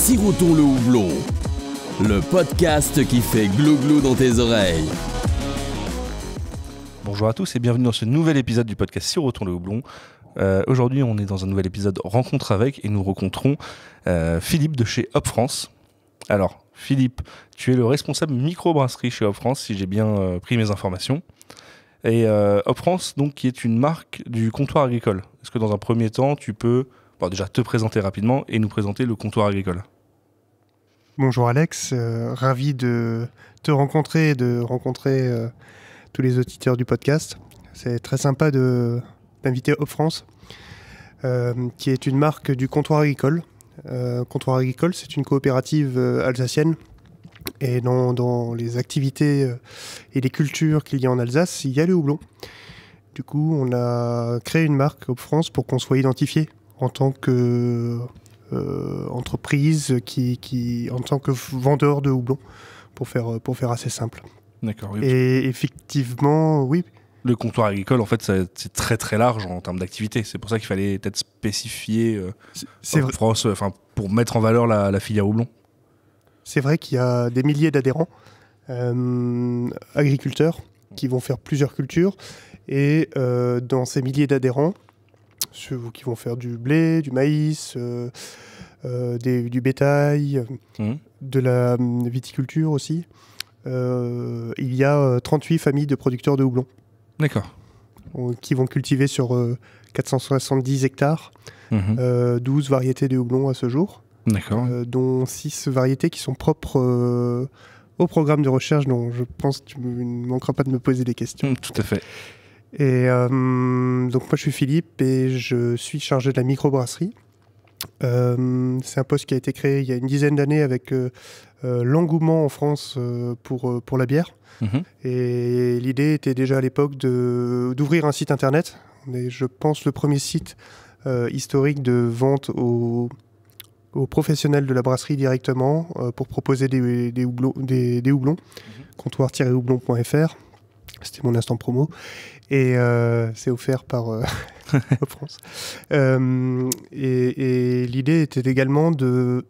Sirotons le houblon, le podcast qui fait glou-glou dans tes oreilles. Bonjour à tous et bienvenue dans ce nouvel épisode du podcast Sirotons le houblon. Aujourd'hui, on est dans un nouvel épisode Rencontre avec et nous rencontrons Philippe de chez Hop France. Alors, Philippe, tu es le responsable microbrasserie chez Hop France, si j'ai bien pris mes informations. Et Hop France, donc, qui est une marque du comptoir agricole. Est-ce que dans un premier temps, tu peux déjà te présenter rapidement et nous présenter le comptoir agricole ? Bonjour Alex, ravi de te rencontrer et de rencontrer tous les auditeurs du podcast. C'est très sympa d'inviter Hop France, qui est une marque du comptoir agricole. Comptoir agricole, c'est une coopérative alsacienne. Et dans les activités et les cultures qu'il y a en Alsace, il y a le houblon. Du coup, on a créé une marque Hop France pour qu'on soit identifié en tant que entreprise, en tant que vendeur de houblon, pour faire assez simple. D'accord. Oui. Et effectivement, oui. Le comptoir agricole, en fait, c'est très très large en termes d'activité. C'est pour ça qu'il fallait peut-être spécifier Hop France, pour mettre en valeur la filière houblon. C'est vrai qu'il y a des milliers d'adhérents, agriculteurs, qui vont faire plusieurs cultures. Et dans ces milliers d'adhérents, ceux qui vont faire du blé, du maïs, du bétail, de la viticulture aussi, il y a 38 familles de producteurs de houblon. D'accord. Qui vont cultiver sur 470 hectares, 12 variétés de houblon à ce jour. D'accord. Dont 6 variétés qui sont propres au programme de recherche, dont je pense que tu ne manqueras pas de me poser des questions. Tout à fait. Et donc moi je suis Philippe et je suis chargé de la microbrasserie. C'est un poste qui a été créé il y a une dizaine d'années avec l'engouement en France pour la bière. Et l'idée était déjà à l'époque d'ouvrir un site internet. On est, je pense, le premier site historique de vente aux professionnels de la brasserie directement pour proposer des houblons. Comptoir-houblon.fr. C'était mon instant promo. Et c'est offert par Hop France. Et l'idée était également de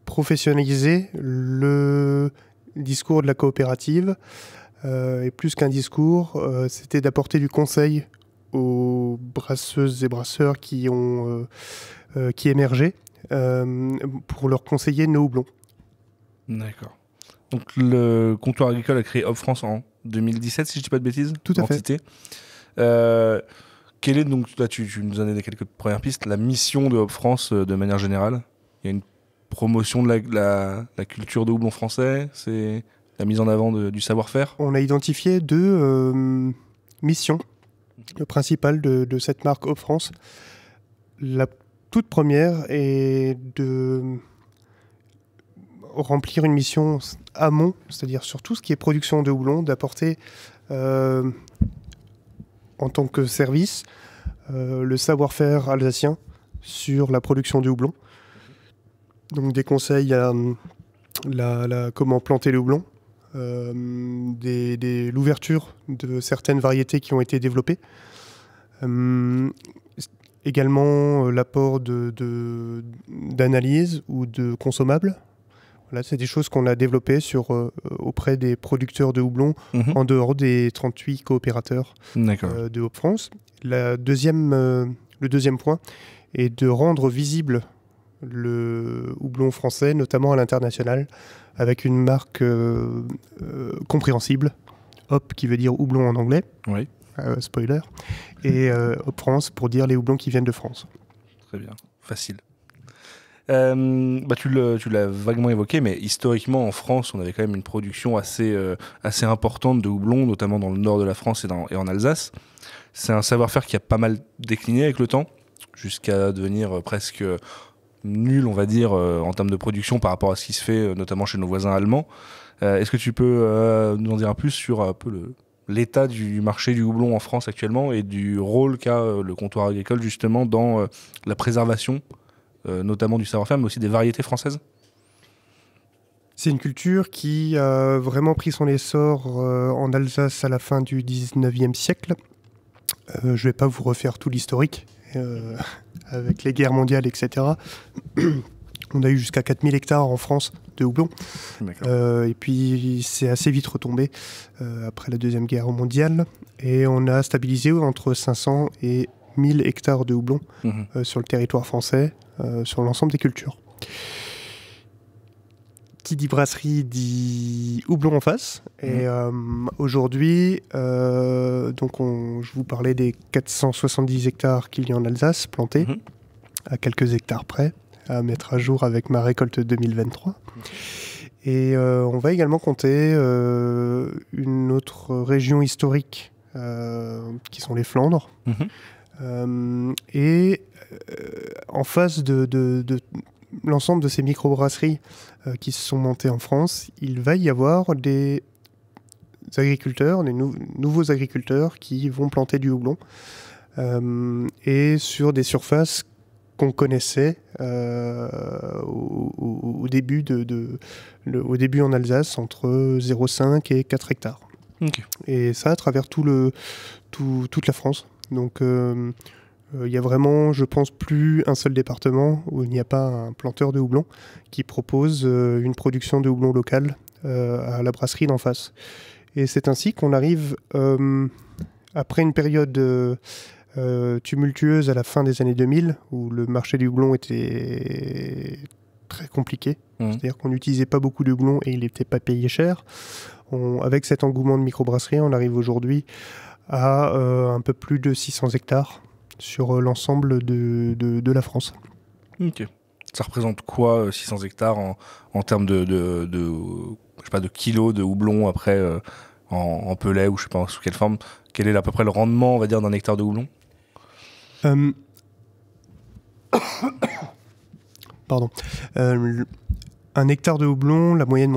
professionnaliser le discours de la coopérative. Et plus qu'un discours, c'était d'apporter du conseil aux brasseuses et brasseurs qui émergeaient pour leur conseiller nos houblons. D'accord. Donc le comptoir agricole a créé Hop France en 2017, si je ne dis pas de bêtises. Tout à fait. Quelle est donc, là tu nous as donné quelques premières pistes, la mission de Hop France de manière générale? Il y a une promotion de la culture de houblon français, c'est la mise en avant du savoir-faire. On a identifié deux missions principales de cette marque Hop France. La toute première est de remplir une mission amont, c'est-à-dire sur tout ce qui est production de houblon, d'apporter en tant que service le savoir-faire alsacien sur la production du houblon. Donc des conseils à comment planter le houblon, l'ouverture de certaines variétés qui ont été développées, également l'apport d'analyse ou de consommables. Voilà, c'est des choses qu'on a développées auprès des producteurs de houblon en dehors des 38 coopérateurs de Hop France. Le deuxième point est de rendre visible le houblon français, notamment à l'international, avec une marque compréhensible. Hop qui veut dire houblon en anglais, oui. Spoiler, et Hop France pour dire les houblons qui viennent de France. Très bien, facile. Tu l'as vaguement évoqué, mais historiquement en France, on avait quand même une production assez importante de houblon, notamment dans le nord de la France et en Alsace. C'est un savoir-faire qui a pas mal décliné avec le temps, jusqu'à devenir presque nul, on va dire, en termes de production par rapport à ce qui se fait, notamment chez nos voisins allemands. Est-ce que tu peux nous en dire un plus sur un peu l'état du marché du houblon en France actuellement et du rôle qu'a le comptoir agricole justement dans la préservation notamment du savoir-faire, mais aussi des variétés françaises? C'est une culture qui a vraiment pris son essor en Alsace à la fin du 19e siècle. Je ne vais pas vous refaire tout l'historique, avec les guerres mondiales, etc. On a eu jusqu'à 4000 hectares en France de houblon. Et puis c'est assez vite retombé après la Deuxième Guerre mondiale. Et on a stabilisé entre 500 et 1000 hectares de houblon sur le territoire français, sur l'ensemble des cultures. Qui dit brasserie dit houblon en face. Et aujourd'hui, je vous parlais des 470 hectares qu'il y a en Alsace plantés, à quelques hectares près, à mettre à jour avec ma récolte 2023. Et on va également compter une autre région historique, qui sont les Flandres. En face de l'ensemble de ces microbrasseries qui se sont montées en France, il va y avoir des agriculteurs, des nouveaux agriculteurs qui vont planter du houblon et sur des surfaces qu'on connaissait au début au début en Alsace, entre 0,5 et 4 hectares. Et ça à travers toute la France. Donc il y a vraiment, je pense, plus un seul département où il n'y a pas un planteur de houblon qui propose une production de houblon local à la brasserie d'en face. Et c'est ainsi qu'on arrive, après une période tumultueuse à la fin des années 2000, où le marché du houblon était très compliqué, c'est-à-dire qu'on n'utilisait pas beaucoup de houblon et il n'était pas payé cher. Avec cet engouement de microbrasserie, on arrive aujourd'hui à un peu plus de 600 hectares sur l'ensemble de la France. Ça représente quoi 600 hectares en termes de kilos de houblon après en pellet ou je sais pas sous quelle forme? Quel est à peu près le rendement, on va dire, d'un hectare de houblon? Pardon. Un hectare de houblon, la moyenne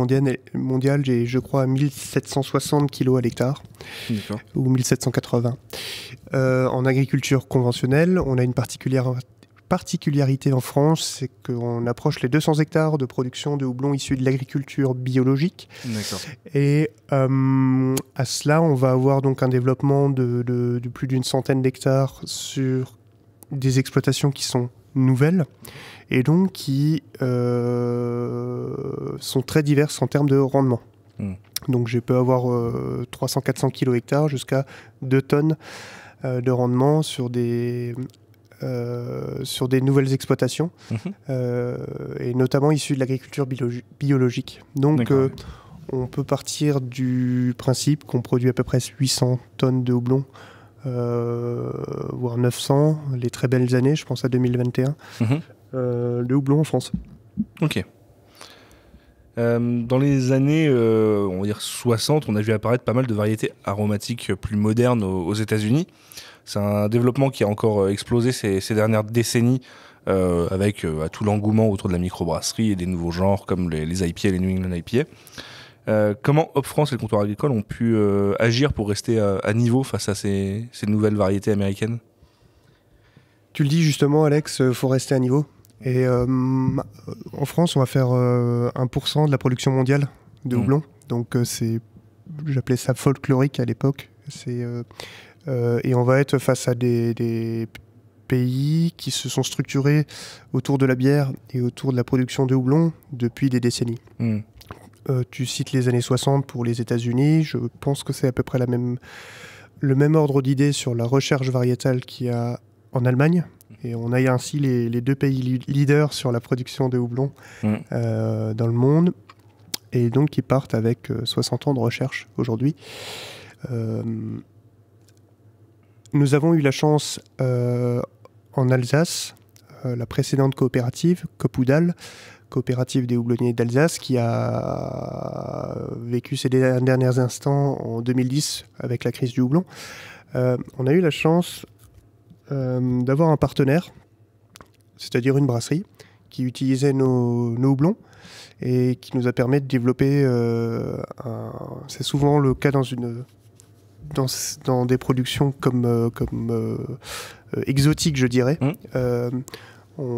mondiale est, je crois, à 1760 kg à l'hectare, ou 1780. En agriculture conventionnelle, on a une particularité en France, c'est qu'on approche les 200 hectares de production de houblon issu de l'agriculture biologique. Et à cela, on va avoir donc un développement de plus d'une centaine d'hectares sur des exploitations qui sont nouvelles et donc qui sont très diverses en termes de rendement. Donc je peux avoir 300-400 kg hectares jusqu'à 2 tonnes de rendement sur des nouvelles exploitations, et notamment issues de l'agriculture biologique. Donc on peut partir du principe qu'on produit à peu près 800 tonnes de houblon, voire 900, les très belles années, je pense à 2021, de houblon en France. Dans les années on va dire 60, on a vu apparaître pas mal de variétés aromatiques plus modernes aux États-Unis. C'est un développement qui a encore explosé ces dernières décennies avec tout l'engouement autour de la microbrasserie et des nouveaux genres comme les IPA, les New England IPA. Comment Hop France et le comptoir agricole ont pu agir pour rester à niveau face à ces nouvelles variétés américaines? Tu le dis justement, Alex, il faut rester à niveau. Et en France, on va faire 1% de la production mondiale de houblon. Donc j'appelais ça folklorique à l'époque. Et on va être face à des pays qui se sont structurés autour de la bière et autour de la production de houblon depuis des décennies. Tu cites les années 60 pour les États-Unis. Je pense que c'est à peu près le même ordre d'idées sur la recherche variétale qu'il y a en Allemagne. Et on a ainsi les deux pays leaders sur la production de houblon dans le monde. Et donc qui partent avec 60 ans de recherche aujourd'hui. Nous avons eu la chance en Alsace, la précédente coopérative, Copoudal, coopérative des houblonniers d'Alsace, qui a vécu ses derniers instants en 2010 avec la crise du houblon. On a eu la chance d'avoir un partenaire, c'est-à-dire une brasserie, qui utilisait nos houblons et qui nous a permis de développer, c'est souvent le cas dans des productions comme exotiques, je dirais. Il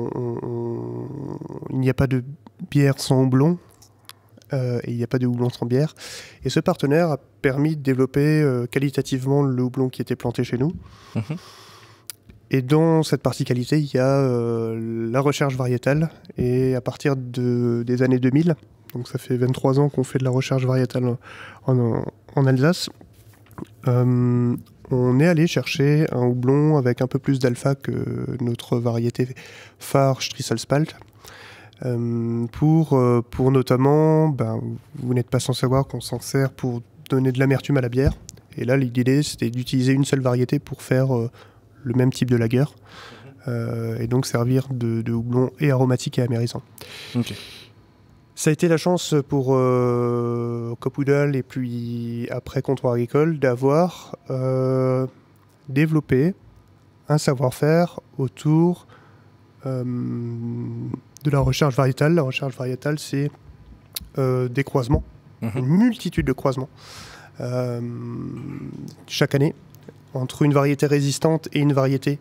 n'y a pas de bière sans houblon et il n'y a pas de houblon sans bière. Et ce partenaire a permis de développer qualitativement le houblon qui était planté chez nous. Et dans cette partie qualité, il y a la recherche variétale. Et à partir des années 2000, donc ça fait 23 ans qu'on fait de la recherche variétale en Alsace, on est allé chercher un houblon avec un peu plus d'alpha que notre variété phare Strieselspalt. Pour notamment, vous n'êtes pas sans savoir qu'on s'en sert pour donner de l'amertume à la bière. Et là, l'idée, c'était d'utiliser une seule variété pour faire le même type de lager. Et donc servir de houblon et aromatique et amérisant. Ok. Ça a été la chance pour Coppoodle et puis après Comptoir Agricole d'avoir développé un savoir-faire autour de la recherche variétale. La recherche variétale, c'est des croisements, une multitude de croisements chaque année entre une variété résistante et une variété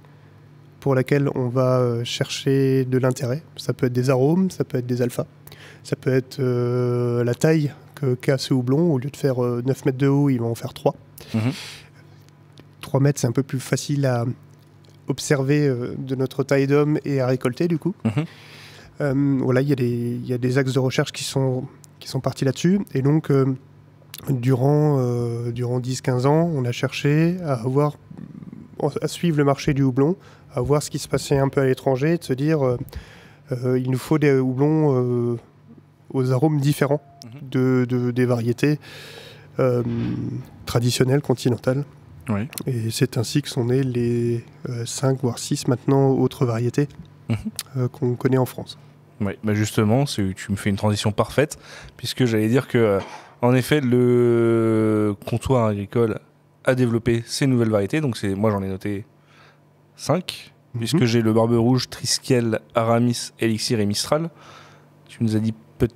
pour laquelle on va chercher de l'intérêt. Ça peut être des arômes, ça peut être des alphas, ça peut être la taille qu'a ce houblon. Au lieu de faire 9 mètres de haut, il va en faire 3. 3 mètres, c'est un peu plus facile à observer de notre taille d'homme et à récolter du coup. Voilà, il y a des axes de recherche qui sont partis là-dessus. Et donc, durant 10-15 ans, on a cherché à suivre le marché du houblon, à voir ce qui se passait un peu à l'étranger, de se dire il nous faut des houblons aux arômes différents des variétés traditionnelles, continentales. Oui. Et c'est ainsi que sont nées les 5 voire 6 maintenant autres variétés qu'on connaît en France. Oui, justement, tu me fais une transition parfaite, puisque j'allais dire que, en effet, le Comptoir Agricole a développé ces nouvelles variétés. Donc moi, j'en ai noté 5, puisque j'ai le Barbe Rouge, Triskel, Aramis, Elixir et Mistral. Tu nous as dit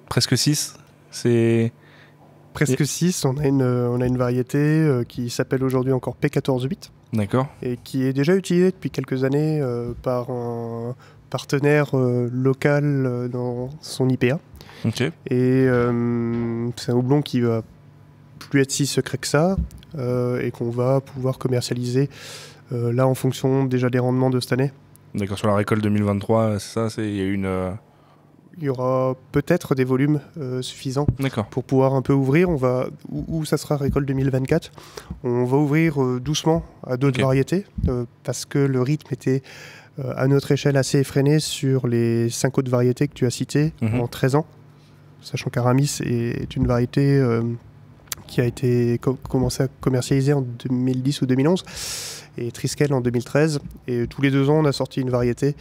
presque 6. C'est... Presque 6, on a une variété qui s'appelle aujourd'hui encore P14-8. D'accord. Et qui est déjà utilisée depuis quelques années par un partenaire local dans son IPA. Ok. Et c'est un houblon qui va plus être si secret que ça et qu'on va pouvoir commercialiser là en fonction déjà des rendements de cette année. D'accord, sur la récolte 2023, c'est ça, il y a une... Il y aura peut-être des volumes suffisants pour pouvoir un peu ouvrir. Où ça sera récolte 2024. On va ouvrir doucement à d'autres variétés parce que le rythme était à notre échelle assez effréné sur les 5 autres variétés que tu as citées en 13 ans. Sachant qu'Aramis est une variété qui a été commencé à commercialiser en 2010 ou 2011 et Triskel en 2013. Et tous les 2 ans, on a sorti une variété.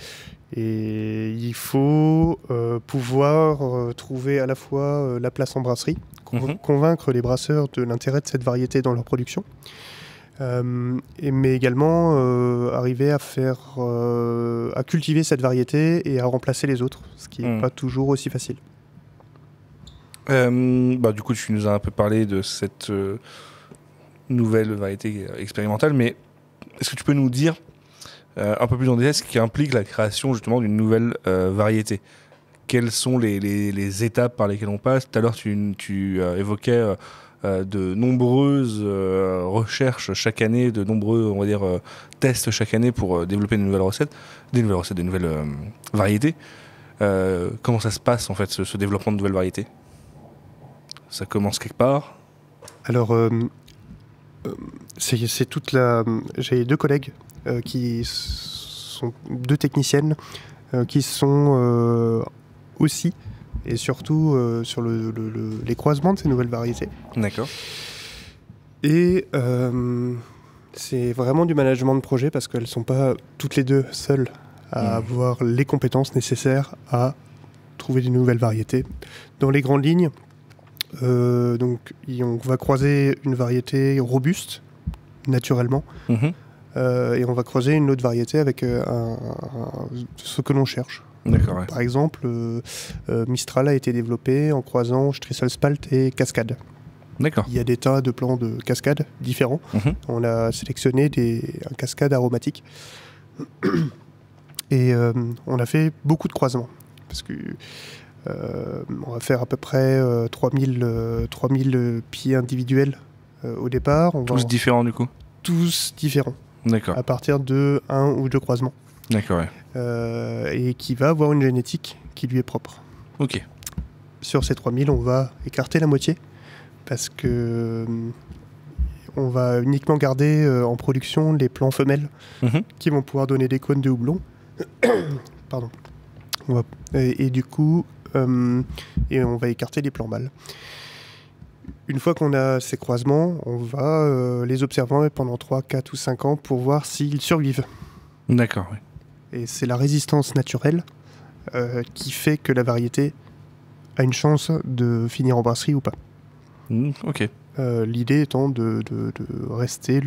Et il faut pouvoir trouver à la fois la place en brasserie, convaincre les brasseurs de l'intérêt de cette variété dans leur production, mais également arriver à cultiver cette variété et à remplacer les autres, ce qui n'est pas toujours aussi facile. Du coup, tu nous as un peu parlé de cette nouvelle variété expérimentale, mais est-ce que tu peux nous dire un peu plus en détail ce qui implique la création justement d'une nouvelle variété? Quelles sont les étapes par lesquelles on passe? Tout à l'heure, tu évoquais de nombreuses recherches chaque année, de nombreux, on va dire, tests chaque année pour développer de nouvelles recettes, des nouvelles variétés. Comment ça se passe en fait, ce développement de nouvelles variétés? Ça commence quelque part? Alors, c'est toute la... J'ai 2 collègues qui sont 2 techniciennes qui sont aussi et surtout sur les croisements de ces nouvelles variétés. D'accord. Et c'est vraiment du management de projet parce qu'elles ne sont pas toutes les 2 seules à avoir les compétences nécessaires à trouver des nouvelles variétés. Dans les grandes lignes, donc on va croiser une variété robuste naturellement. Et on va croiser une autre variété avec ce que l'on cherche. D'accord, ouais. Par exemple, Mistral a été développé en croisant Strieselspalt et Cascade. D'accord. Il y a des tas de plants de cascade différents. On a sélectionné un cascade aromatique. Et on a fait beaucoup de croisements. Parce que on va faire à peu près 3000 pieds individuels au départ. Tous différents du coup? Tous différents. D'accord. à partir de 1 ou 2 croisements. D'accord, ouais. Et qui va avoir une génétique qui lui est propre. Ok. Sur ces 3000, on va écarter la moitié parce que on va uniquement garder en production les plants femelles qui vont pouvoir donner des cônes de houblon. Pardon. Et du coup, on va écarter les plants mâles. Une fois qu'on a ces croisements, on va les observer pendant 3, 4 ou 5 ans pour voir s'ils survivent. D'accord, oui. Et c'est la résistance naturelle qui fait que la variété a une chance de finir en brasserie ou pas. Ok. L'idée étant de rester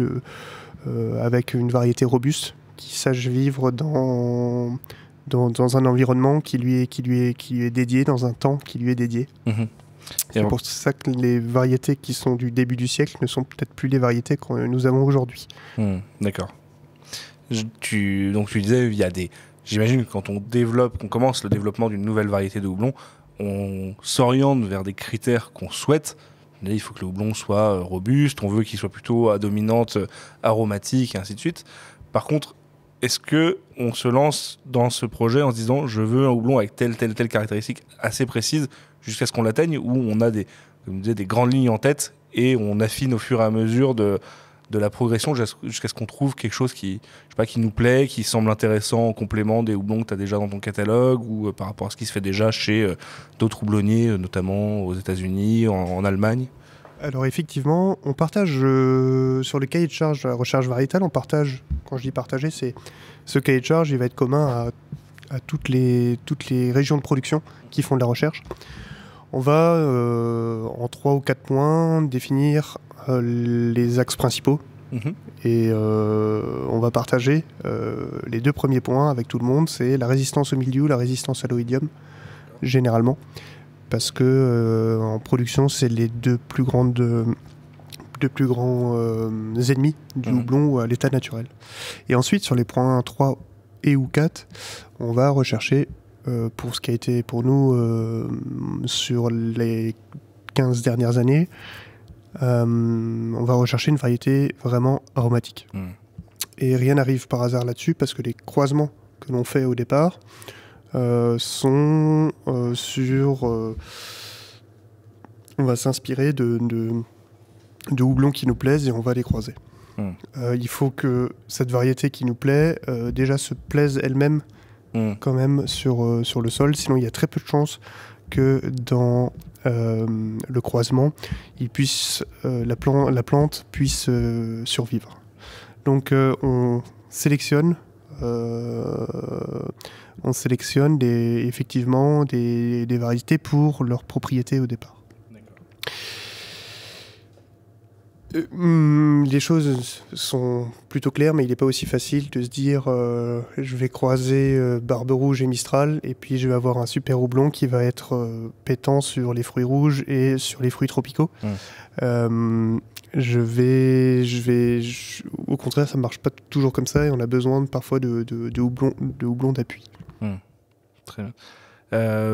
avec une variété robuste qui sache vivre dans un environnement qui lui est dédié, dans un temps qui lui est dédié. C'est pour ça que les variétés qui sont du début du siècle ne sont peut-être plus les variétés que nous avons aujourd'hui. D'accord. Donc tu disais, il y a j'imagine que quand qu'on commence le développement d'une nouvelle variété de houblon, on s'oriente vers des critères qu'on souhaite. Il faut que le houblon soit robuste, on veut qu'il soit plutôt à dominante aromatique, et ainsi de suite. Par contre, est-ce qu'on se lance dans ce projet en se disant je veux un houblon avec telle caractéristique assez précise jusqu'à ce qu'on l'atteigne, ou on a des grandes lignes en tête et on affine au fur et à mesure de la progression jusqu'à ce qu'on trouve quelque chose qui nous plaît, qui semble intéressant en complément des houblons que tu as déjà dans ton catalogue ou par rapport à ce qui se fait déjà chez d'autres houblonniers, notamment aux États-Unis, en Allemagne? Alors effectivement, on partage sur le cahier de charge de la recherche variétale, on partage, quand je dis partager, c'est ce cahier de charge, il va être commun à toutes les régions de production qui font de la recherche. On va en 3 ou 4 points définir les axes principaux et on va partager les 2 premiers points avec tout le monde, c'est la résistance au mildiou, la résistance à l'oïdium, généralement. Parce que en production, c'est les deux plus grands ennemis du houblon à l'état naturel. Et ensuite, sur les points 3 et ou 4, on va rechercher, pour ce qui a été pour nous sur les 15 dernières années, on va rechercher une variété vraiment aromatique. Et rien n'arrive par hasard là-dessus, parce que les croisements que l'on fait au départ sont sur... on va s'inspirer de houblons qui nous plaisent et on va les croiser. Il faut que cette variété qui nous plaît déjà se plaise elle-même quand même sur le sol, sinon il y a très peu de chances que dans le croisement, la plante puisse survivre. Donc on sélectionne effectivement des variétés pour leurs propriétés au départ. Les choses sont plutôt claires, mais il n'est pas aussi facile de se dire je vais croiser Barbe Rouge et Mistral, et puis je vais avoir un super houblon qui va être pétant sur les fruits rouges et sur les fruits tropicaux. Au contraire, ça ne marche pas toujours comme ça, et on a besoin parfois de houblon d'appui. Très bien.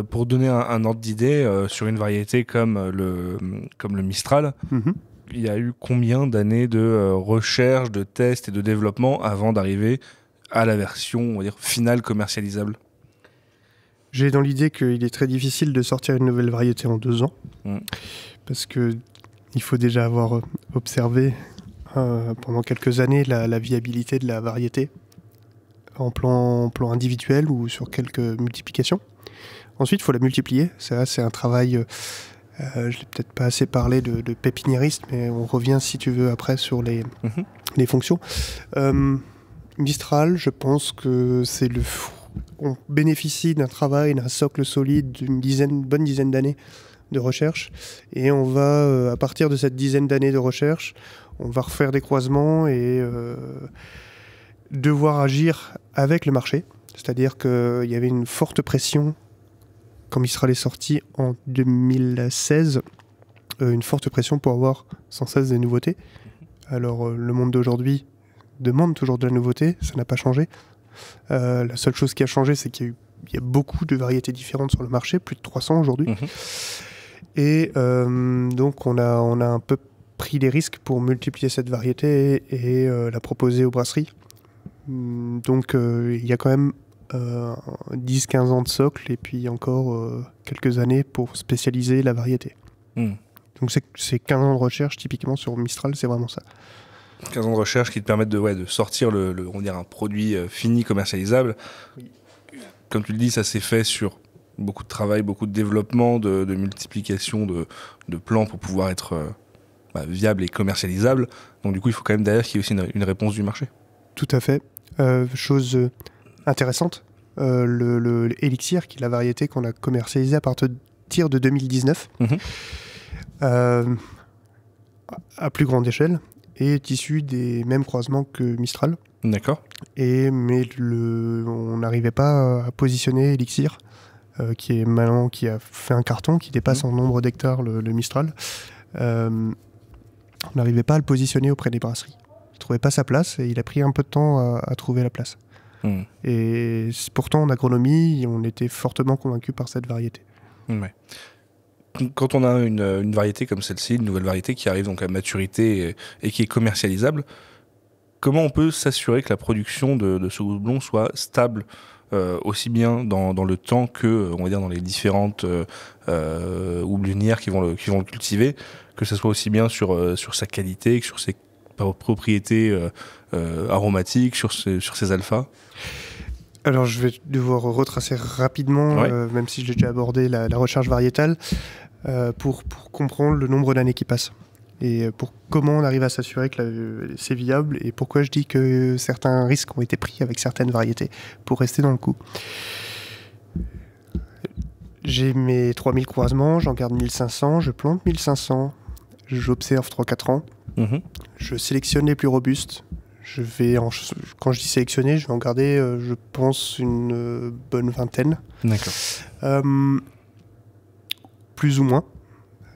Pour donner un ordre d'idée, sur une variété comme le Mistral, il y a eu combien d'années de recherche, de tests et de développement avant d'arriver à la version, on va dire, finale commercialisable? J'ai dans l'idée qu'il est très difficile de sortir une nouvelle variété en 2 ans, parce qu'il faut déjà avoir observé pendant quelques années la viabilité de la variété en plan individuel ou sur quelques multiplications. Ensuite, il faut la multiplier. Ça, c'est un travail... je n'ai peut-être pas assez parlé de pépiniériste, mais on revient, si tu veux, après sur les fonctions. Mistral, je pense que c'est on bénéficie d'un travail, d'un socle solide d'une bonne dizaine d'années de recherche, et on va, à partir de cette dizaine d'années de recherche, on va refaire des croisements et devoir agir avec le marché. C'est-à-dire qu'il y avait une forte pression quand Mistral est sorti en 2016, une forte pression pour avoir sans cesse des nouveautés. Alors le monde d'aujourd'hui demande toujours de la nouveauté, ça n'a pas changé. La seule chose qui a changé, c'est qu'il y a beaucoup de variétés différentes sur le marché, plus de 300 aujourd'hui. Et donc on a un peu pris des risques pour multiplier cette variété et la proposer aux brasseries. Donc il y a quand même 10-15 ans de socle et puis encore quelques années pour spécialiser la variété. Donc c'est 15 ans de recherche typiquement sur Mistral, c'est vraiment ça. 15 ans de recherche qui te permettent de sortir on va dire un produit fini, commercialisable. Oui. Comme tu le dis, ça s'est fait sur beaucoup de travail, beaucoup de développement, de multiplication de plants pour pouvoir être viable et commercialisable. Donc du coup, il faut quand même derrière qu'il y ait aussi une réponse du marché. Tout à fait. Chose intéressante, le Elixir, qui est la variété qu'on a commercialisée à partir de 2019, à plus grande échelle, est issu des mêmes croisements que Mistral. D'accord. Mais on n'arrivait pas à positionner Elixir, qui a fait un carton, qui dépasse en nombre d'hectares le Mistral. On n'arrivait pas à le positionner auprès des brasseries. Il ne trouvait pas sa place et il a pris un peu de temps à trouver la place. Et pourtant, en agronomie, on était fortement convaincus par cette variété. Ouais. Quand on a une variété comme celle-ci, une nouvelle variété qui arrive donc à maturité et qui est commercialisable, comment on peut s'assurer que la production de ce houblon soit stable aussi bien dans le temps que, on va dire, dans les différentes houblonnières qui vont le cultiver, que ce soit aussi bien sur sa qualité que sur ses propriétés aromatiques, sur ses alphas? Alors je vais devoir retracer rapidement, même si je l'ai déjà abordé, la recherche variétale, pour comprendre le nombre d'années qui passent. Et comment on arrive à s'assurer que c'est viable et pourquoi je dis que certains risques ont été pris avec certaines variétés pour rester dans le coup. J'ai mes 3000 croisements, j'en garde 1500, je plante 1500, j'observe 3-4 ans, je sélectionne les plus robustes. Quand je dis sélectionner, je vais en garder, je pense, une bonne vingtaine. D'accord. Plus ou moins.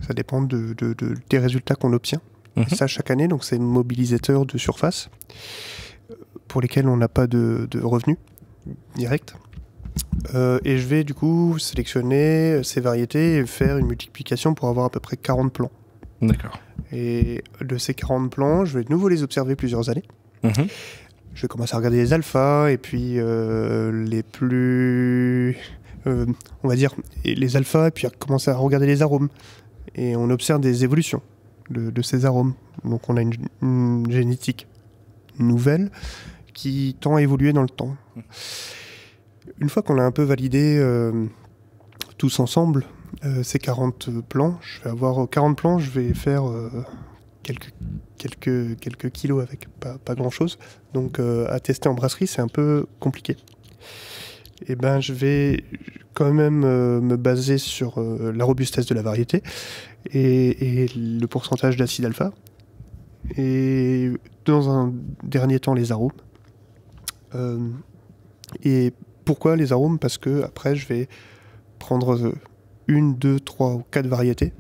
Ça dépend des résultats qu'on obtient. Ça, chaque année, donc c'est mobilisateur de surface pour lesquels on n'a pas de revenus directs. Et je vais du coup sélectionner ces variétés et faire une multiplication pour avoir à peu près 40 plants. D'accord. Et de ces 40 plants, je vais de nouveau les observer plusieurs années. Je vais commencer à regarder les alphas et puis les plus... on va dire les alphas, et puis commencer à regarder les arômes. Et on observe des évolutions de ces arômes. Donc on a une génétique nouvelle qui tend à évoluer dans le temps. Une fois qu'on a un peu validé tous ensemble ces 40 plants, je vais avoir 40 plants, je vais faire quelques kilos avec, pas grand-chose. Donc à tester en brasserie, c'est un peu compliqué. Et ben, je vais quand même me baser sur la robustesse de la variété et le pourcentage d'acide alpha. Et dans un dernier temps, les arômes. Et pourquoi les arômes? Parce que après, je vais prendre 1, 2, 3 ou 4 variétés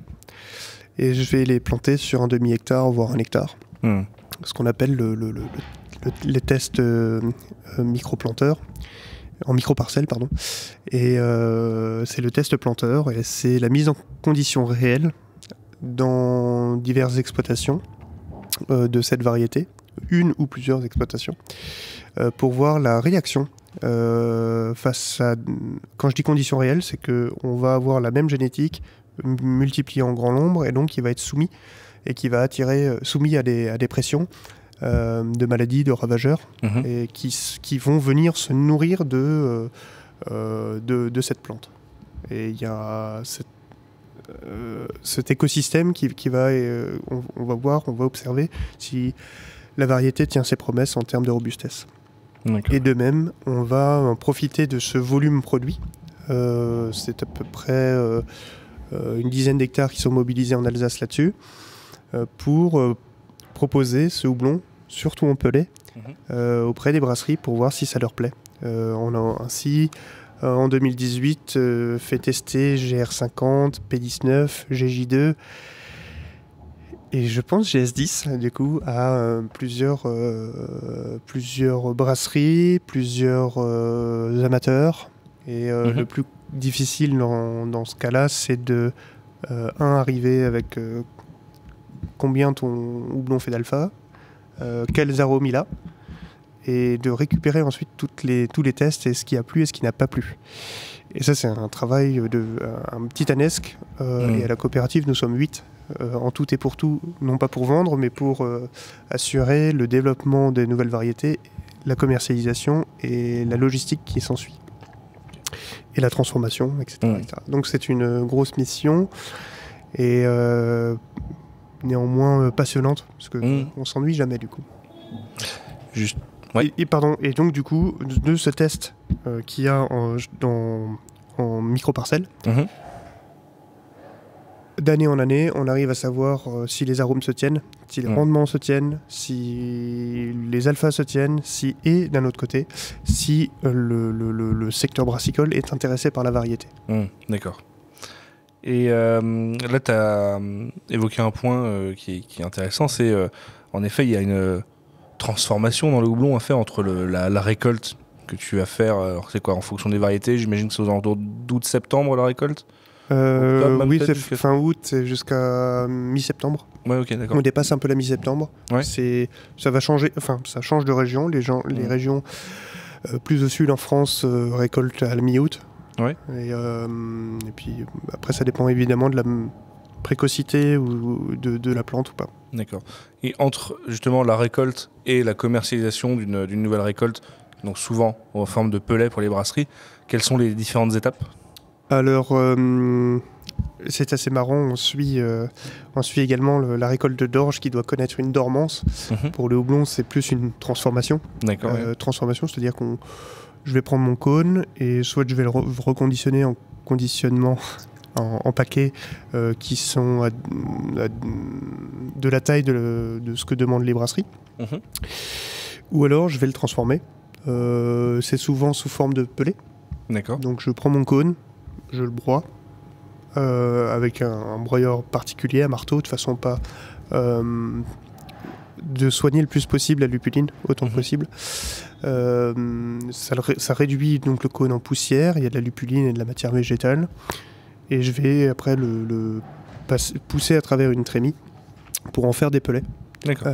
et je vais les planter sur un demi-hectare, voire 1 hectare. Ce qu'on appelle les tests micro-planteurs. En micro-parcelles, pardon. Et c'est le test planteur et c'est la mise en condition réelle dans diverses exploitations de cette variété, une ou plusieurs exploitations, pour voir la réaction face à... Quand je dis conditions réelles, c'est qu'on va avoir la même génétique multipliée en grand nombre et donc qui va être soumis et qui va soumis à des pressions de maladies, de ravageurs, et qui vont venir se nourrir de cette plante. Et il y a cet écosystème qui va... on va observer si la variété tient ses promesses en termes de robustesse. Et de même, on va profiter de ce volume produit. C'est à peu près une dizaine d'hectares qui sont mobilisés en Alsace là-dessus, pour proposer ce houblon, surtout en pellet, auprès des brasseries pour voir si ça leur plaît. On a ainsi, en 2018, fait tester GR50, P19, GJ2 et je pense GS10 du coup à plusieurs brasseries, plusieurs amateurs. Et le plus difficile dans ce cas-là, c'est de arriver avec combien ton houblon fait d'alpha, quels arômes il a, et de récupérer ensuite tous les tests et ce qui a plu et ce qui n'a pas plu. Et ça, c'est un travail un titanesque. Et à la coopérative, nous sommes 8 en tout et pour tout, non pas pour vendre, mais pour assurer le développement des nouvelles variétés, la commercialisation et la logistique qui s'ensuit. Et la transformation, etc. etc. Donc c'est une grosse mission et néanmoins passionnante, parce qu'on s'ennuie jamais du coup. Juste. Ouais. Et donc du coup, de ce test qu'il y a en micro-parcelles, d'année en année, on arrive à savoir si les arômes se tiennent, si les rendements se tiennent, si les alphas se tiennent, et d'un autre côté, si le secteur brassicole est intéressé par la variété. D'accord. Et là, tu as évoqué un point qui est intéressant, c'est en effet, il y a une transformation dans le houblon à faire entre la récolte que tu vas faire. Alors c'est quoi, en fonction des variétés? J'imagine que c'est aux alentours d'août-septembre la récolte. Oui, c'est fin août, c'est jusqu'à mi-septembre. Ouais, ok, d'accord. On dépasse un peu la mi-septembre. Ouais. Ça va changer, enfin, ça change de région. Les régions plus au sud en France récoltent à la mi-août. Ouais. Et puis après, ça dépend évidemment de la précocité ou de la plante ou pas. D'accord. Et entre justement la récolte et la commercialisation d'une nouvelle récolte, donc souvent en forme de pellet pour les brasseries, quelles sont les différentes étapes? Alors, c'est assez marrant, on suit également la récolte d'orge qui doit connaître une dormance. Pour le houblon, c'est plus une transformation. D'accord. Transformation, c'est-à-dire je vais prendre mon cône et soit je vais le reconditionner en conditionnement en paquets qui sont de la taille de ce que demandent les brasseries. Ou alors, je vais le transformer. C'est souvent sous forme de pellet. D'accord. Donc, je prends mon cône, je le broie avec un broyeur particulier, à marteau, de façon pas de soigner le plus possible la lupuline, autant que possible. Ça réduit donc le cône en poussière, il y a de la lupuline et de la matière végétale, et je vais après le pousser à travers une trémie pour en faire des pellets. D'accord.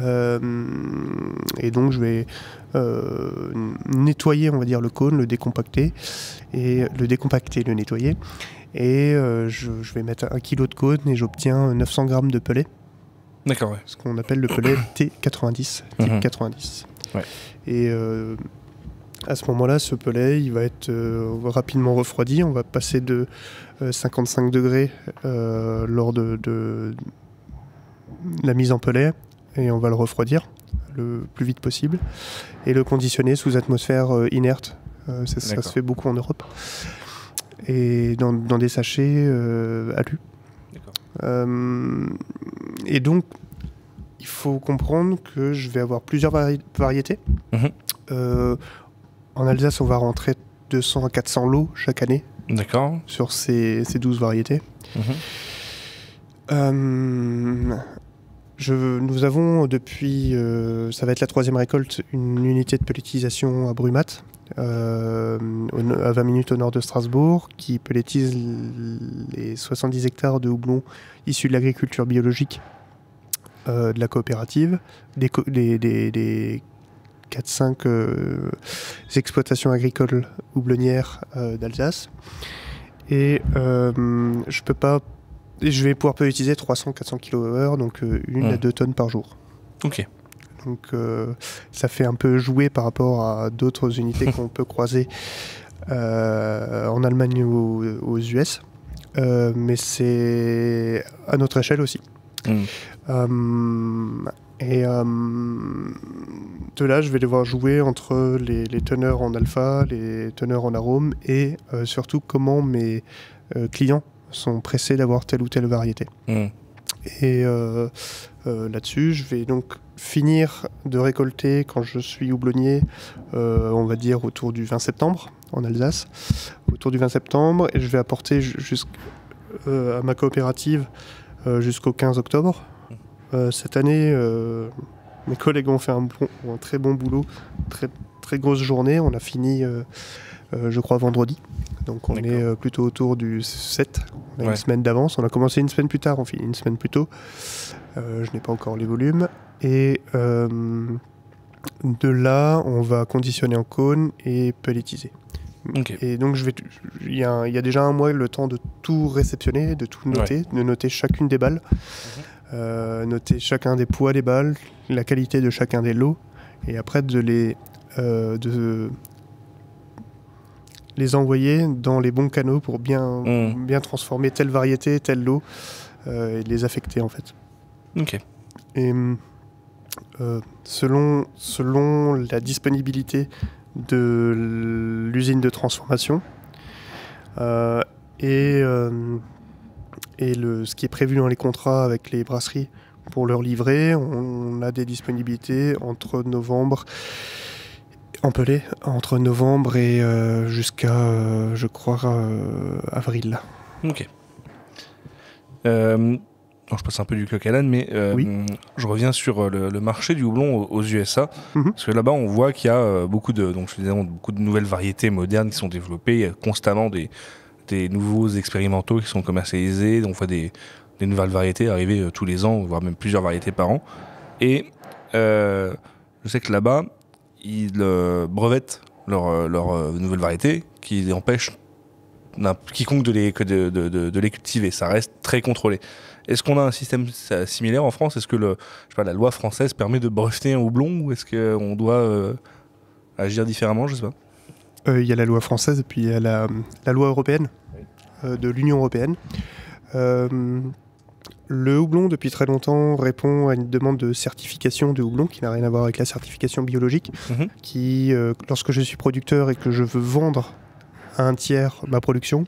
Et donc je vais nettoyer, on va dire, le cône, le décompacter, le nettoyer. Et je vais mettre 1 kg de cône et j'obtiens 900 grammes de pellet. D'accord, ouais. Ce qu'on appelle le pellet T90. T90. Ouais. Et à ce moment-là, ce pellet, il va être rapidement refroidi. On va passer de 55 degrés lors de la mise en pellet. Et on va le refroidir le plus vite possible et le conditionner sous atmosphère inerte. Ça se fait beaucoup en Europe. Et dans des sachets alu. Et donc, il faut comprendre que je vais avoir plusieurs variétés. En Alsace, on va rentrer 200 à 400 lots chaque année. D'accord. Sur ces 12 variétés. Nous avons depuis, ça va être la 3e récolte, une unité de pelletisation à Brumath, à 20 minutes au nord de Strasbourg, qui pelletise les 70 hectares de houblon issus de l'agriculture biologique de la coopérative, des 4-5 exploitations agricoles houblonnières d'Alsace. Et je vais pouvoir pellétiser 300-400 kWh, donc 1 à 2 tonnes par jour. Ok. Donc ça fait un peu jouer par rapport à d'autres unités qu'on peut croiser en Allemagne ou aux US. Mais c'est à notre échelle aussi. De là, je vais devoir jouer entre les teneurs en alpha, les teneurs en arôme et surtout comment mes clients sont pressés d'avoir telle ou telle variété. Et là-dessus, je vais donc finir de récolter quand je suis houblonnier, on va dire autour du 20 septembre en Alsace, autour du 20 septembre, et je vais apporter à ma coopérative jusqu'au 15 octobre. Cette année, mes collègues ont fait un très bon boulot, très grosse journée. On a fini, je crois, vendredi. Donc on est plutôt autour du 7. On a une semaine d'avance. On a commencé une semaine plus tard, on finit une semaine plus tôt. Je n'ai pas encore les volumes. Et de là, on va conditionner en cône et pellétiser. Okay. Et donc il y a déjà un mois le temps de tout réceptionner, de tout noter, de noter chacune des balles, noter chacun des poids des balles, la qualité de chacun des lots, et après de les envoyer dans les bons canaux pour bien transformer telle variété, tel lot, et les affecter en fait. Ok. Et selon la disponibilité de l'usine de transformation et ce qui est prévu dans les contrats avec les brasseries pour leur livrer, on a des disponibilités entre novembre et jusqu'à je crois avril. Ok. Je passe un peu du coq à l'âne, mais je reviens sur le marché du houblon aux USA, parce que là-bas on voit qu'il y a beaucoup de nouvelles variétés modernes qui sont développées. Il y a constamment des nouveaux expérimentaux qui sont commercialisés. On voit des nouvelles variétés arriver tous les ans, voire même plusieurs variétés par an. Et je sais que là-bas ils brevettent leurs nouvelles variétés, qui empêchent quiconque de les cultiver. Ça reste très contrôlé. Est-ce qu'on a un système similaire en France ? Est-ce que la loi française permet de breveter un houblon, ou est-ce qu'on doit agir différemment ? Je sais pas. Il y a la loi française et puis il y a la loi européenne, de l'Union européenne. Le houblon, depuis très longtemps, répond à une demande de certification de houblon qui n'a rien à voir avec la certification biologique, qui, lorsque je suis producteur et que je veux vendre à un tiers ma production,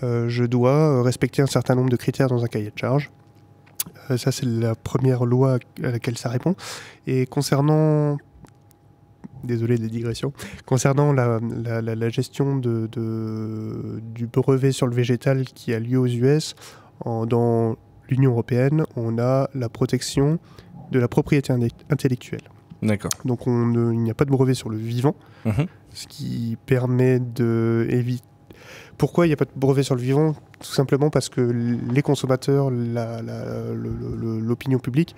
je dois respecter un certain nombre de critères dans un cahier de charge. Ça, c'est la première loi à laquelle ça répond. Et concernant... Désolé des digressions. Concernant la gestion du brevet sur le végétal qui a lieu aux US, dans l'Union européenne, on a la protection de la propriété intellectuelle. D'accord. Donc il n'y a pas de brevet sur le vivant, ce qui permet d'éviter... Pourquoi il n'y a pas de brevet sur le vivant ? Tout simplement parce que les consommateurs, l'opinion publique,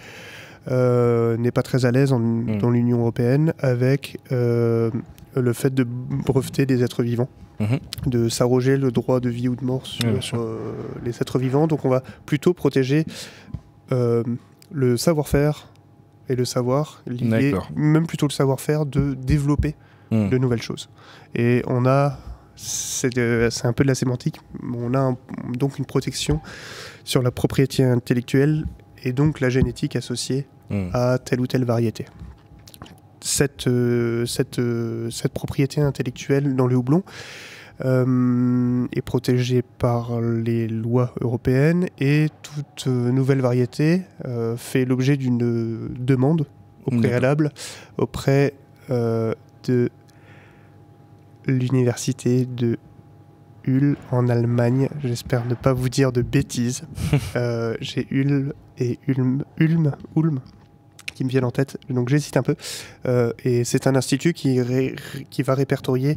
n'est pas très à l'aise dans l'Union européenne avec le fait de breveter des êtres vivants, de s'arroger le droit de vie ou de mort sur les êtres vivants. Donc on va plutôt protéger le savoir-faire et le savoir, même plutôt le savoir-faire de développer de nouvelles choses. Et on a... C'est un peu de la sémantique. On a donc une protection sur la propriété intellectuelle et donc la génétique associée à telle ou telle variété. Cette propriété intellectuelle dans le houblon est protégée par les lois européennes, et toute nouvelle variété fait l'objet d'une demande au préalable auprès de l'université de Ulm en Allemagne. J'espère ne pas vous dire de bêtises. J'ai Ulm et Ulm qui me viennent en tête, donc j'hésite un peu. Et c'est un institut qui va répertorier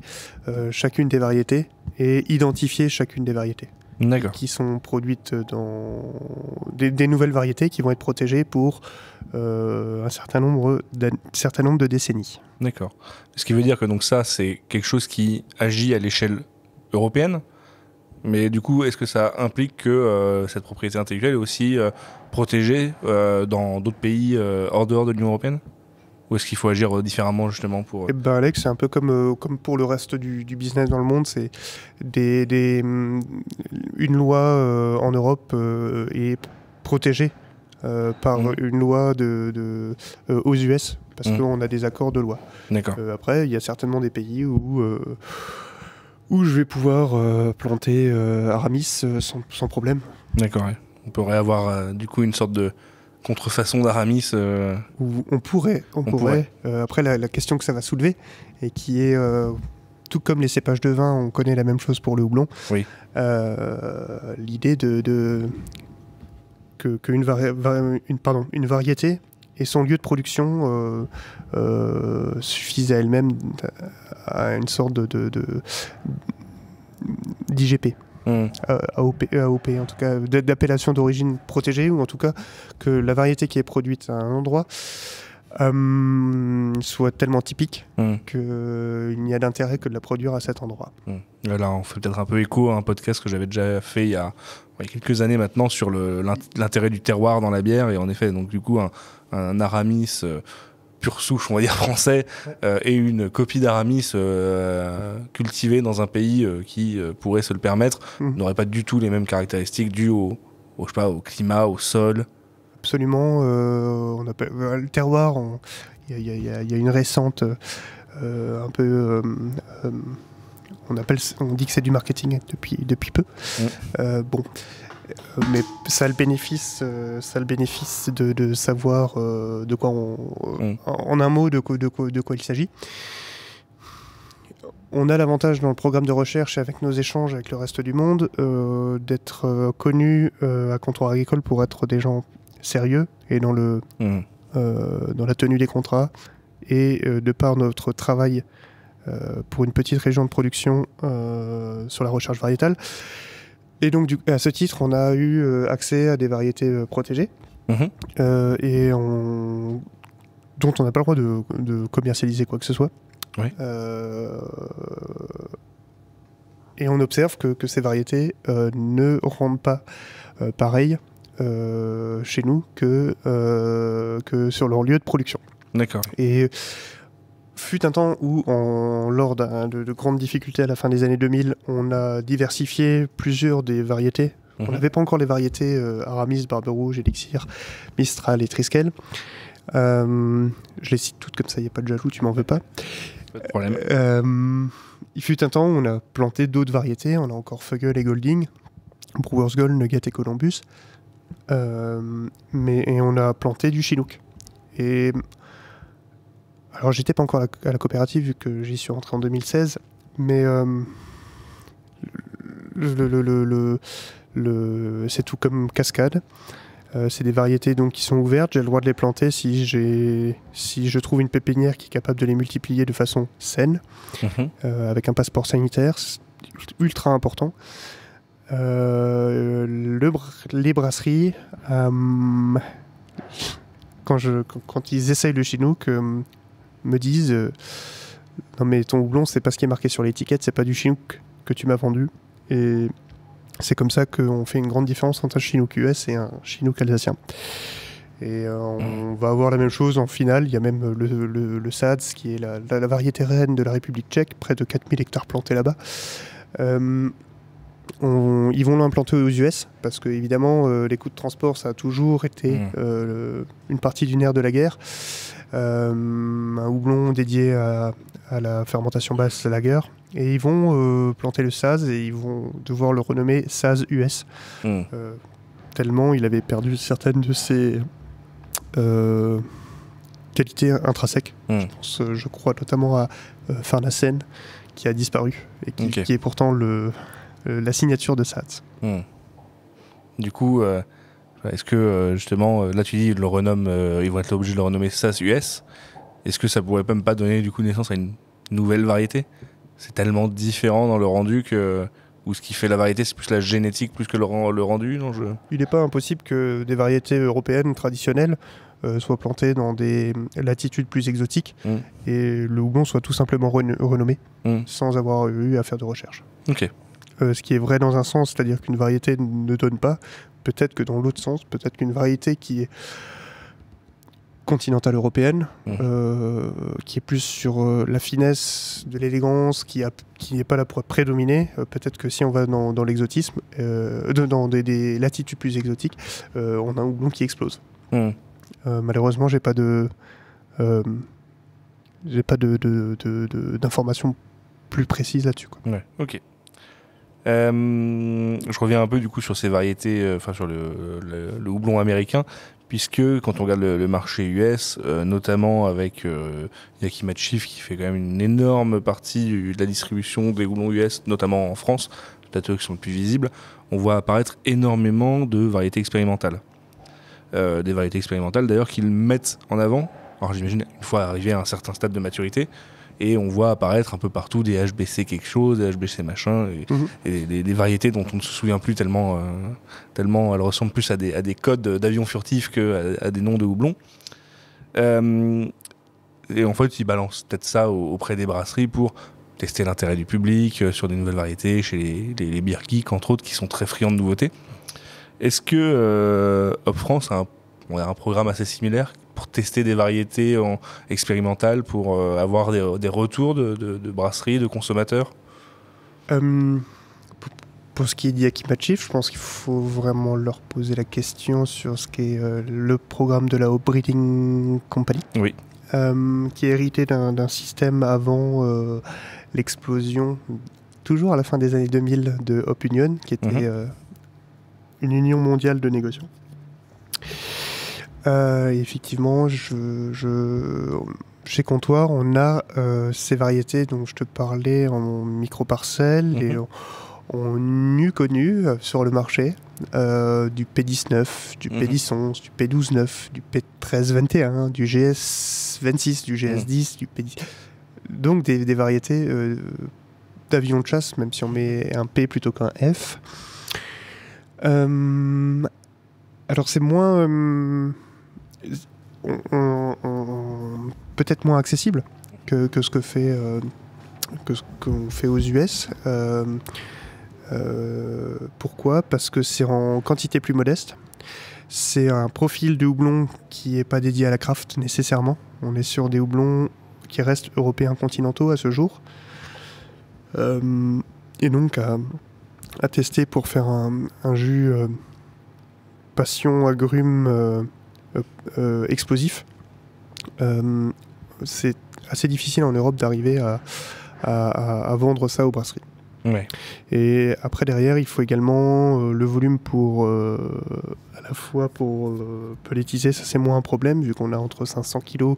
chacune des variétés et identifier chacune des variétés qui sont produites dans des nouvelles variétés qui vont être protégées pour un certain nombre de décennies. D'accord. Ce qui veut dire que donc ça, c'est quelque chose qui agit à l'échelle européenne, mais du coup, est-ce que ça implique que cette propriété intellectuelle est aussi protégée dans d'autres pays hors dehors de l'Union européenne ? Ou est-ce qu'il faut agir différemment justement pour... Alex, c'est un peu comme pour le reste du business dans le monde. C'est une loi en Europe est protégée par une loi aux US, parce qu'on a des accords de loi. Après, il y a certainement des pays où je vais pouvoir planter Aramis sans problème. D'accord, ouais. On pourrait avoir du coup une sorte de contrefaçon d'Aramis. On pourrait. Après, la question que ça va soulever, et qui est, tout comme les cépages de vin, on connaît la même chose pour le houblon. Oui. L'idée qu'une variété et son lieu de production suffisent à elle-même à une sorte d'IGP. AOP en tout cas, d'appellation d'origine protégée, ou en tout cas que la variété qui est produite à un endroit soit tellement typique qu'il n'y a d'intérêt que de la produire à cet endroit. Là, on fait peut-être un peu écho à un podcast que j'avais déjà fait il y a quelques années maintenant sur l'intérêt du terroir dans la bière, et en effet, donc du coup, un Aramis pure souche, on va dire français, et une copie d'Aramis cultivée dans un pays qui pourrait se le permettre, n'aurait pas du tout les mêmes caractéristiques dues au climat, au sol. Absolument. On appelle le terroir. Il y a une récente un peu. On dit que c'est du marketing depuis peu. Mais ça a le bénéfice de savoir de quoi en un mot de quoi il s'agit. On a l'avantage dans le programme de recherche, avec nos échanges avec le reste du monde, d'être connus à Comptoir Agricole pour être des gens sérieux et dans la tenue des contrats, et de par notre travail pour une petite région de production sur la recherche variétale. Et donc à ce titre, on a eu accès à des variétés protégées et dont on n'a pas le droit de commercialiser quoi que ce soit. Oui. Et on observe que ces variétés ne rendent pas pareil chez nous que sur leur lieu de production. D'accord. Et fut un temps où, lors de grandes difficultés à la fin des années 2000, on a diversifié plusieurs des variétés. On n'avait pas encore les variétés Aramis, Barbe Rouge, Elixir, Mistral et Triskel. Je les cite toutes comme ça, il n'y a pas de jaloux, tu m'en veux pas. Pas de problème. Il fut un temps où on a planté d'autres variétés. On a encore Fuggle et Golding, Brewers Gold, Nugget et Columbus. Et on a planté du Chinook. Et alors j'étais pas encore à la coopérative vu que j'y suis rentré en 2016, mais c'est tout comme cascade. C'est des variétés donc qui sont ouvertes. J'ai le droit de les planter si je trouve une pépinière qui est capable de les multiplier de façon saine, avec un passeport sanitaire, c'est ultra important. Les brasseries, quand ils essayent le Chinook, me disent non mais ton houblon c'est pas ce qui est marqué sur l'étiquette, c'est pas du Chinook que tu m'as vendu. Et c'est comme ça qu'on fait une grande différence entre un Chinook US et un Chinook alsacien. Et on va avoir la même chose en finale. Il y a même le SADS qui est la variété reine de la République tchèque, près de 4000 hectares plantés là-bas. Ils vont l'implanter aux US parce que évidemment les coûts de transport ça a toujours été une partie du nerf de la guerre. Un houblon dédié à la fermentation basse lager, et ils vont planter le Saz et ils vont devoir le renommer Saz US tellement il avait perdu certaines de ses qualités intrinsèques. Je crois notamment à Farnacen qui a disparu et qui est pourtant la signature de Saz. Du coup, est-ce que justement, là tu dis ils vont être obligés de le renommer SAS US. Est-ce que ça pourrait même pas donner du coup naissance à une nouvelle variété? C'est tellement différent dans le rendu ou ce qui fait la variété, c'est plus la génétique plus que le rendu, non Il n'est pas impossible que des variétés européennes traditionnelles soient plantées dans des latitudes plus exotiques et le houblon soit tout simplement renommé sans avoir eu à faire de recherche. Ok. Ce qui est vrai dans un sens, c'est-à-dire qu'une variété ne donne pas, peut-être que dans l'autre sens, peut-être qu'une variété qui est continentale européenne, qui est plus sur la finesse, de l'élégance, qui n'est pas là pour prédominer, peut-être que si on va dans l'exotisme, dans des latitudes plus exotiques, on a un houblon qui explose. Malheureusement, j'ai pas d'informations plus précises là-dessus. Ouais, ok. Je reviens un peu du coup sur ces variétés, sur le houblon américain, puisque quand on regarde le marché US, notamment avec Yakima Chief qui fait quand même une énorme partie de la distribution des houblons US, notamment en France, peut-être eux qui sont le plus visibles, on voit apparaître énormément de variétés expérimentales. Des variétés expérimentales d'ailleurs qu'ils mettent en avant, alors j'imagine une fois arrivé à un certain stade de maturité, et on voit apparaître un peu partout des HBC quelque chose, des HBC machin, et des variétés dont on ne se souvient plus tellement elles ressemblent plus à des codes d'avions furtifs qu'à des noms de houblons. Et en fait, ils balancent peut-être ça auprès des brasseries pour tester l'intérêt du public sur des nouvelles variétés, chez les beer geeks, entre autres, qui sont très friands de nouveautés. Est-ce que Hop France a un programme assez similaire pour tester des variétés expérimentales, pour avoir des retours de brasseries, de consommateurs? Pour ce qui est d'Yakima Chief, je pense qu'il faut vraiment leur poser la question sur ce qu'est le programme de la Hop Breeding Company. Oui. Qui est hérité d'un système avant l'explosion, toujours à la fin des années 2000, de Hop Union, qui était une union mondiale de négociants. Effectivement, chez Comptoir, on a ces variétés dont je te parlais en micro-parcelles, et on eut connu sur le marché du P19, du P10-11, du P12-9, du P13-21, du GS-26, du GS-10, du P10. Donc des variétés d'avions de chasse, même si on met un P plutôt qu'un F. Alors c'est moins... peut-être moins accessible que ce que fait... que ce qu'on fait aux US. Pourquoi ? Parce que c'est en quantité plus modeste. C'est un profil de houblon qui n'est pas dédié à la craft nécessairement. On est sur des houblons qui restent européens continentaux à ce jour. Et donc à tester pour faire un jus passion agrumes explosif. C'est assez difficile en Europe d'arriver à vendre ça aux brasseries. Ouais. Et après derrière il faut également le volume pour à la fois pour pellétiser, ça c'est moins un problème vu qu'on a entre 500 kg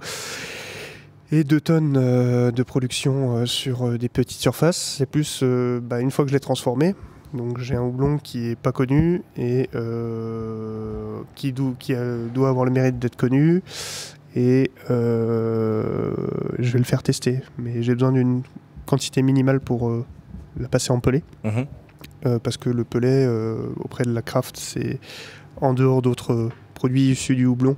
et 2 tonnes de production sur des petites surfaces. C'est plus une fois que je l'ai transformé, donc j'ai un houblon qui est pas connu et qui doit avoir le mérite d'être connu, et je vais le faire tester, mais j'ai besoin d'une quantité minimale pour la passer en pellet, parce que le pellet auprès de la craft, c'est en dehors d'autres produits issus du houblon,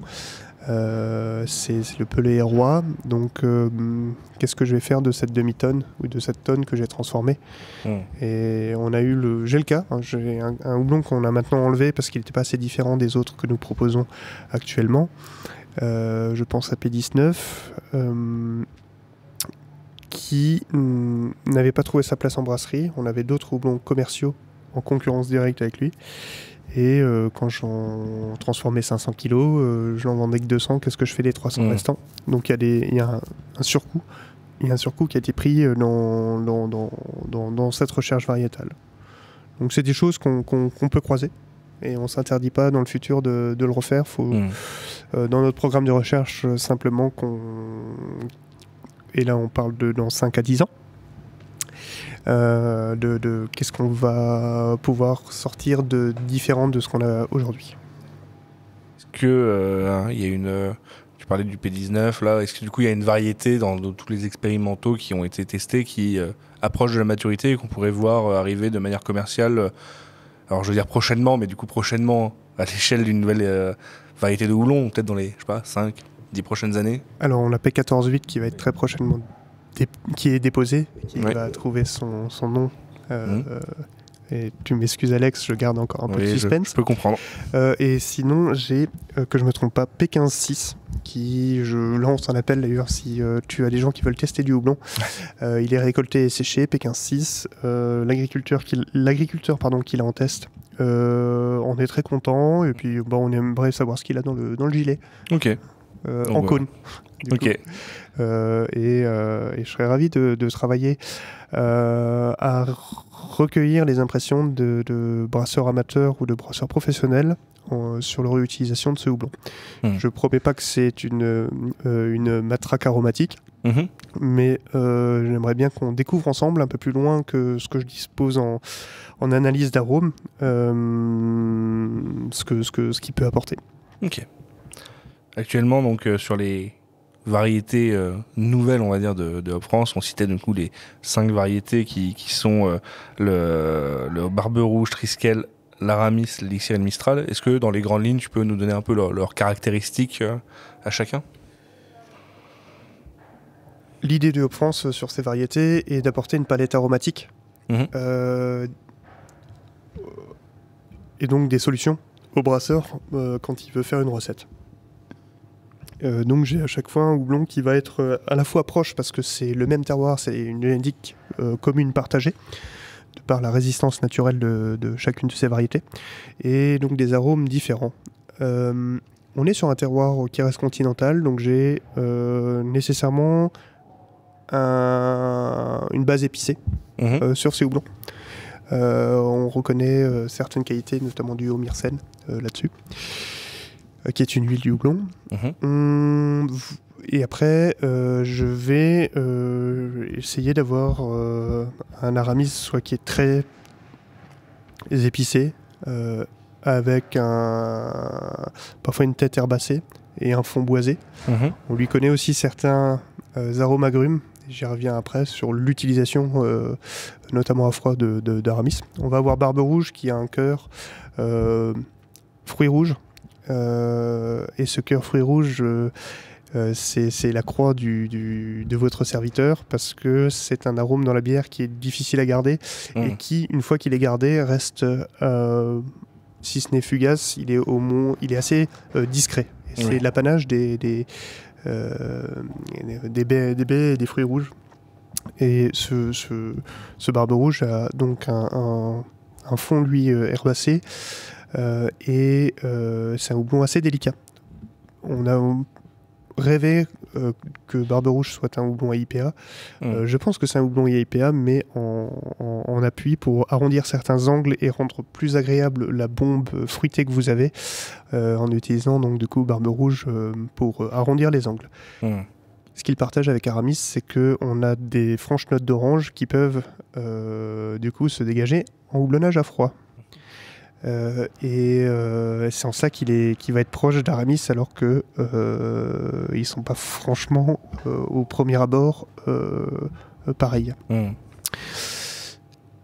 c'est le pellet roi. Donc qu'est-ce que je vais faire de cette demi-tonne ou de cette tonne que j'ai transformée? Et j'ai le cas, j'ai un houblon qu'on a maintenant enlevé parce qu'il n'était pas assez différent des autres que nous proposons actuellement. Je pense à P19, qui n'avait pas trouvé sa place en brasserie. On avait d'autres houblons commerciaux en concurrence directe avec lui. Et quand j'en transformais 500 kg, je n'en vendais que 200. Qu'est-ce que je fais des 300 restants? Donc il y a un surcoût. Il y a un surcoût qui a été pris dans cette recherche variétale. Donc c'est des choses qu'on peut croiser. Et on ne s'interdit pas dans le futur de le refaire. Faut, dans notre programme de recherche, simplement et là on parle de dans 5 à 10 ans, de qu'est-ce qu'on va pouvoir sortir de différent de ce qu'on a aujourd'hui. Est-ce que il y a tu parlais du P19 là, est-ce que du coup il y a une variété dans tous les expérimentaux qui ont été testés qui approchent de la maturité et qu'on pourrait voir arriver de manière commerciale, alors je veux dire prochainement, mais du coup prochainement à l'échelle d'une nouvelle variété de houblon, peut-être dans les 5, 10 prochaines années? Alors on a P14-8 qui va être très prochainement qui est déposé, qui va trouver son nom. Et tu m'excuses Alex, je garde encore un peu de suspense. Je peux comprendre. Et sinon, j'ai, que je me trompe pas, P15-6, qui je lance un appel d'ailleurs si tu as des gens qui veulent tester du houblon. Il est récolté et séché, P15-6. L'agriculteur qui l'a en test, on est très content, et puis on aimerait savoir ce qu'il a dans le gilet. Ok. En cône. Ok. Et je serais ravi de travailler à recueillir les impressions de brasseurs amateurs ou de brasseurs professionnels sur leur utilisation de ce houblon. Je ne promets pas que c'est une matraque aromatique, mais j'aimerais bien qu'on découvre ensemble un peu plus loin que ce que je dispose en analyse d'arôme, ce qu'il peut apporter. Ok. Actuellement, donc, sur les variétés nouvelles, on va dire, de Hop France. On citait du coup les 5 variétés qui sont le Barbe Rouge, Triskel, l'Aramis, l'Elixir et le Mistral. Est-ce que dans les grandes lignes, tu peux nous donner un peu leurs caractéristiques à chacun? L'idée de Hop France sur ces variétés est d'apporter une palette aromatique et donc des solutions au brasseur quand il veut faire une recette. Donc j'ai à chaque fois un houblon qui va être à la fois proche parce que c'est le même terroir, c'est une génétique commune partagée de par la résistance naturelle de chacune de ces variétés et donc des arômes différents. On est sur un terroir qui reste continental, donc j'ai nécessairement une base épicée sur ces houblons. On reconnaît certaines qualités, notamment du Haut-Myrcène là-dessus, qui est une huile du houblon. Et après, je vais essayer d'avoir un aramis soit qui est très épicé, avec parfois une tête herbacée et un fond boisé. On lui connaît aussi certains arômes agrumes. J'y reviens après sur l'utilisation, notamment à froid, d'aramis. On va avoir Barbe Rouge qui a un cœur fruits rouges. Et ce cœur fruits rouges, c'est la croix de votre serviteur parce que c'est un arôme dans la bière qui est difficile à garder et qui, une fois qu'il est gardé, reste, si ce n'est fugace, il est assez discret. Et c'est l'apanage des baies et des fruits rouges. Et ce Barbe Rouge a donc un fond, lui, herbacé. Et c'est un houblon assez délicat. On a rêvé que Barbe Rouge soit un houblon à IPA. Je pense que c'est un houblon à IPA, mais en appui pour arrondir certains angles et rendre plus agréable la bombe fruitée que vous avez, en utilisant donc du coup Barbe Rouge pour arrondir les angles. Ce qu'il partage avec Aramis, c'est qu'on a des franches notes d'orange qui peuvent du coup se dégager en houblonnage à froid. C'est en ça qu'il va être proche d'Aramis alors que ils sont pas franchement au premier abord pareils.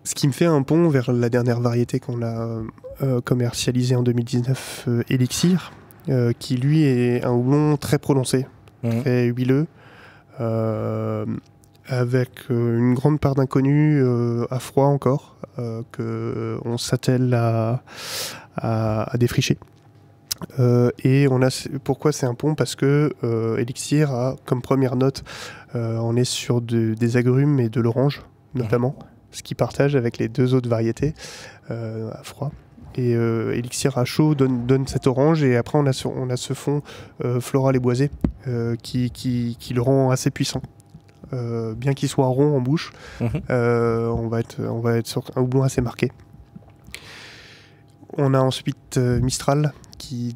Ce qui me fait un pont vers la dernière variété qu'on a commercialisée en 2019, Elixir, qui lui est un houblon très prononcé, très huileux, avec une grande part d'inconnu à froid encore, qu'on s'attelle à défricher. Et pourquoi c'est un pont? Parce que Elixir a comme première note, on est sur des agrumes et de l'orange notamment, ce qui partage avec les deux autres variétés à froid. Et Elixir à chaud donne cet orange, et après on a ce fond floral et boisé qui le rend assez puissant. Bien qu'il soit rond en bouche, on va être sur un houblon assez marqué. On a ensuite Mistral,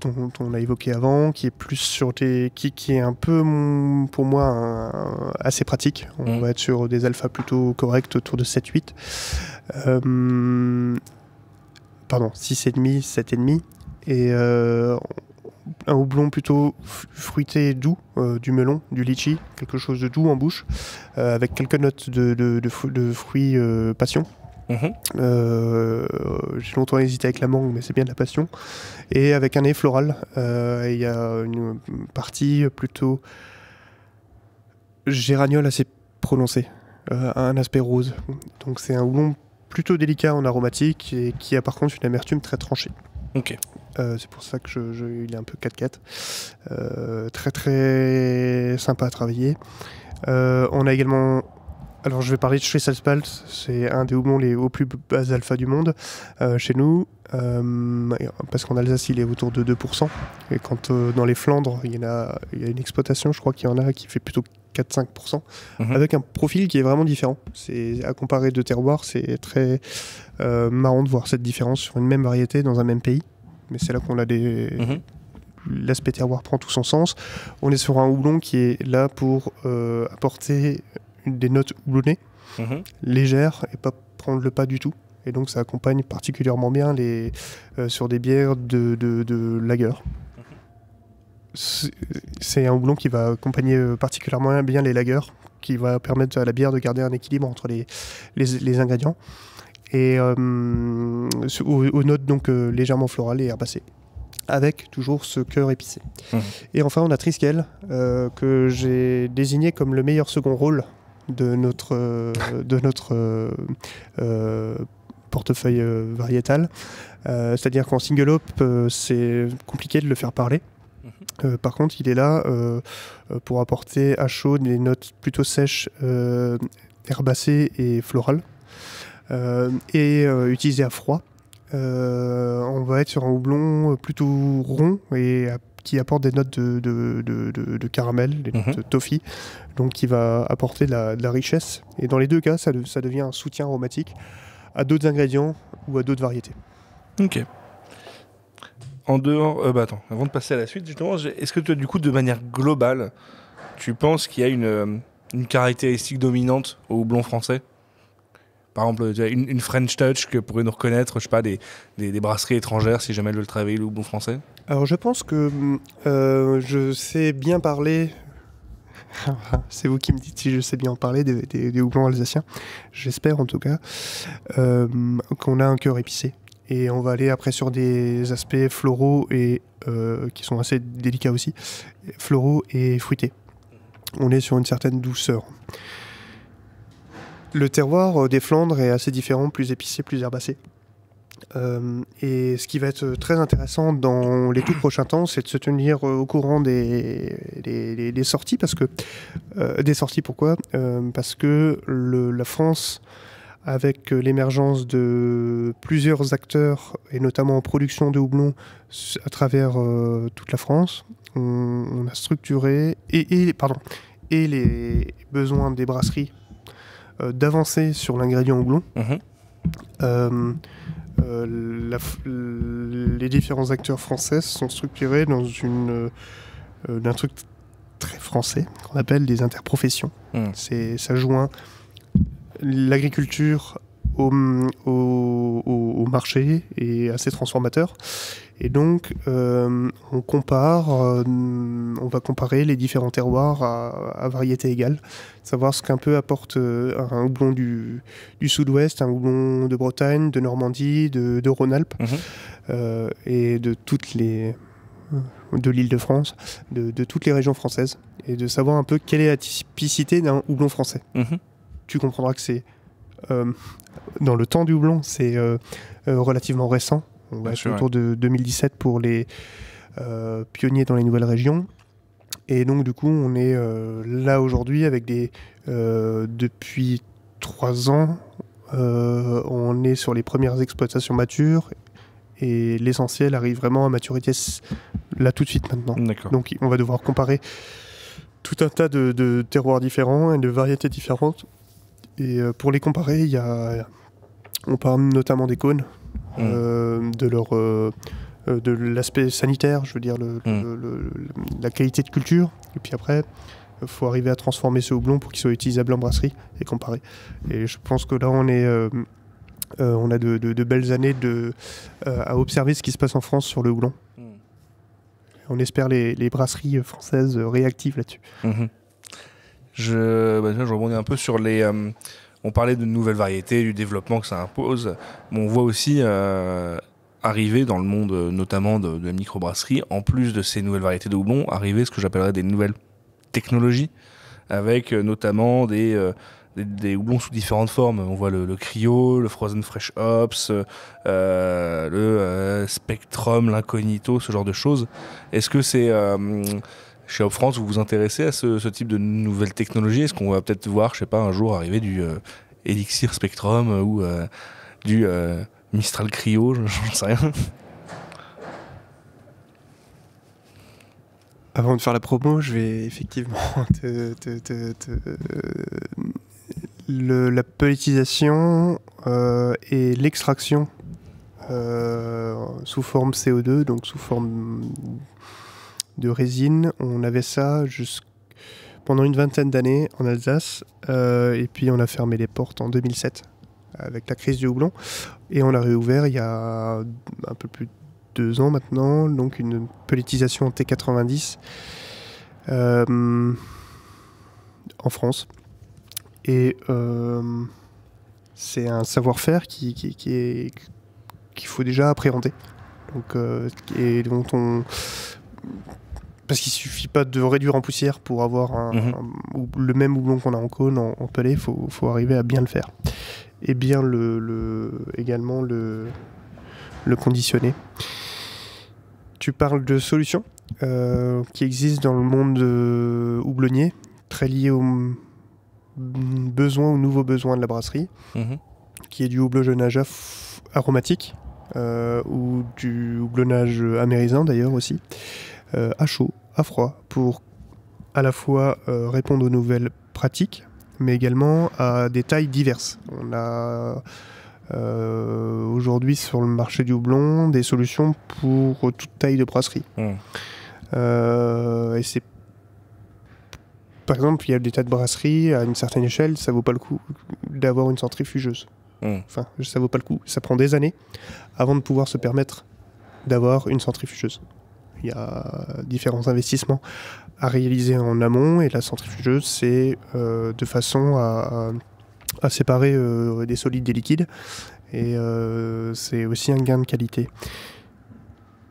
dont on a évoqué avant, qui est plus sur qui est un peu, pour moi, assez pratique. On va être sur des alphas plutôt corrects, autour de 7-8. Pardon, 6,5, 7,5. Et un houblon plutôt fruité et doux, du melon, du litchi, quelque chose de doux en bouche, avec quelques notes de fruits passion. J'ai longtemps hésité avec la mangue, mais c'est bien de la passion. Et avec un nez floral, il y a une partie plutôt géraniol assez prononcée, un aspect rose. Donc c'est un houblon plutôt délicat en aromatique et qui a par contre une amertume très tranchée. C'est pour ça que il est un peu 4-4. Très très sympa à travailler. On a également... Alors je vais parler de Schwefelspalt, c'est un des houblons les au plus bas alpha du monde chez nous, parce qu'en Alsace il est autour de 2%, et quand dans les Flandres il y a une exploitation, je crois qu'il y en a qui fait plutôt 4-5%, avec un profil qui est vraiment différent. À comparer deux terroirs, c'est très marrant de voir cette différence sur une même variété dans un même pays, mais c'est là qu'on a l'aspect terroir prend tout son sens. On est sur un houblon qui est là pour apporter des notes houblonnées, légères, et pas prendre le pas du tout. Et donc ça accompagne particulièrement bien sur des bières de lager. c'est un houblon qui va accompagner particulièrement bien les lagers, qui va permettre à la bière de garder un équilibre entre les ingrédients. Et aux notes donc légèrement florales et herbacées, avec toujours ce cœur épicé. Et enfin, on a Triskel, que j'ai désigné comme le meilleur second rôle de notre portefeuille variétal. C'est-à-dire qu'en single hop, c'est compliqué de le faire parler. Par contre, il est là pour apporter à chaud des notes plutôt sèches, herbacées et florales. Et utilisé à froid. On va être sur un houblon plutôt rond et qui apporte des notes de caramel, des notes de toffee, donc qui va apporter de la richesse. Et dans les deux cas, ça devient un soutien aromatique à d'autres ingrédients ou à d'autres variétés. Ok. En dehors, attends, avant de passer à la suite, justement, est-ce que toi, du coup, de manière globale, tu penses qu'il y a une caractéristique dominante au houblon français ? Par exemple, une French touch que pourraient nous reconnaître, je sais pas, des brasseries étrangères si jamais elles veulent travailler le houblon français. Alors je pense que je sais bien parler, c'est vous qui me dites si je sais bien en parler des houblons alsaciens, j'espère en tout cas, qu'on a un cœur épicé. Et on va aller après sur des aspects floraux et qui sont assez délicats aussi, floraux et fruités. On est sur une certaine douceur. Le terroir des Flandres est assez différent, plus épicé, plus herbacé. Et ce qui va être très intéressant dans les tout prochains temps, c'est de se tenir au courant des sorties. Des sorties, pourquoi ? Parce que la France, avec l'émergence de plusieurs acteurs, et notamment en production de houblon à travers toute la France, on a structuré, et les besoins des brasseries d'avancer sur l'ingrédient houblon. Les différents acteurs français sont structurés dans d'un truc très français qu'on appelle des interprofessions. Ça joint l'agriculture au marché et à ses transformateurs. Et donc, on va comparer les différents terroirs à variété égale, savoir ce qu'un peu apporte un houblon du sud-ouest, un houblon de Bretagne, de Normandie, de Rhône-Alpes, et de l'Île-de-France, de toutes les régions françaises, et de savoir un peu quelle est la typicité d'un houblon français. Tu comprendras que c'est, dans le temps du houblon, c'est relativement récent. On va être autour de 2017 pour les pionniers dans les nouvelles régions. Et donc, du coup, on est là aujourd'hui avec depuis 3 ans, on est sur les premières exploitations matures et l'essentiel arrive vraiment à maturité là tout de suite maintenant. D'accord. Donc, on va devoir comparer tout un tas de terroirs différents et de variétés différentes. Et pour les comparer, on parle notamment des cônes. De l'aspect sanitaire, je veux dire la qualité de culture, et puis après il faut arriver à transformer ce houblon pour qu'il soit utilisable en brasserie et comparer. Et je pense que là on a de belles années à observer ce qui se passe en France sur le houblon. On espère les brasseries françaises réactives là-dessus. Je rebondis un peu sur on parlait de nouvelles variétés, du développement que ça impose. Mais on voit aussi arriver dans le monde, notamment de la microbrasserie, en plus de ces nouvelles variétés de houblon, arriver ce que j'appellerais des nouvelles technologies, avec notamment des houblons sous différentes formes. On voit le cryo, le frozen fresh hops, le spectrum, l'incognito, ce genre de choses. Est-ce que c'est... chez Hop France, vous vous intéressez à ce type de nouvelles technologies ? Est-ce qu'on va peut-être voir, je sais pas, un jour arriver du Elixir Spectrum ou du Mistral Cryo, j'en sais rien. Avant de faire la promo, je vais effectivement la pelletisation et l'extraction sous forme CO2, donc sous forme de résine. On avait ça pendant une vingtaine d'années en Alsace, et puis on a fermé les portes en 2007 avec la crise du houblon, et on a réouvert il y a un peu plus 2 ans maintenant, donc une pelletisation T90 en France. Et c'est un savoir-faire qu'il faut déjà appréhender. Donc, et dont parce qu'il suffit pas de réduire en poussière pour avoir le même houblon qu'on a en cône, en pellet, il faut arriver à bien le faire. Et bien également le conditionner. Tu parles de solutions qui existent dans le monde houblonnier, très liées aux nouveaux besoins de la brasserie, qui est du houblonnage aromatique, ou du houblonnage amérisant d'ailleurs aussi, à chaud, à froid, pour à la fois répondre aux nouvelles pratiques, mais également à des tailles diverses. On a aujourd'hui sur le marché du houblon des solutions pour toute taille de brasserie. Et c'est, par exemple, il y a des tas de brasseries à une certaine échelle, ça vaut pas le coup d'avoir une centrifugeuse. Enfin, ça vaut pas le coup. Ça prend des années avant de pouvoir se permettre d'avoir une centrifugeuse. Il y a différents investissements à réaliser en amont, et la centrifugeuse, c'est de façon à séparer des solides des liquides, et c'est aussi un gain de qualité.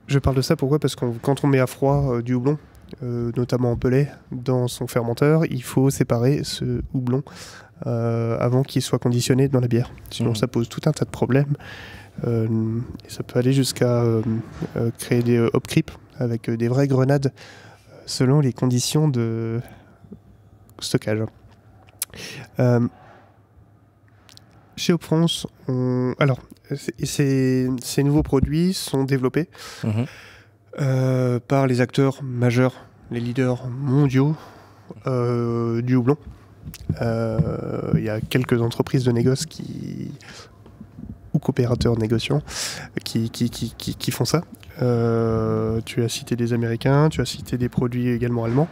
Je parle de ça pourquoi ? Parce que quand on met à froid du houblon, notamment en pellet, dans son fermenteur, il faut séparer ce houblon avant qu'il soit conditionné dans la bière. Sinon ça pose tout un tas de problèmes, et ça peut aller jusqu'à créer des hop creep avec des vraies grenades selon les conditions de stockage. Chez Hop France, ces nouveaux produits sont développés par les acteurs majeurs, les leaders mondiaux du houblon. Il y a quelques entreprises de négoce ou coopérateurs négociants qui font ça. Tu as cité des Américains, tu as cité des produits également allemands.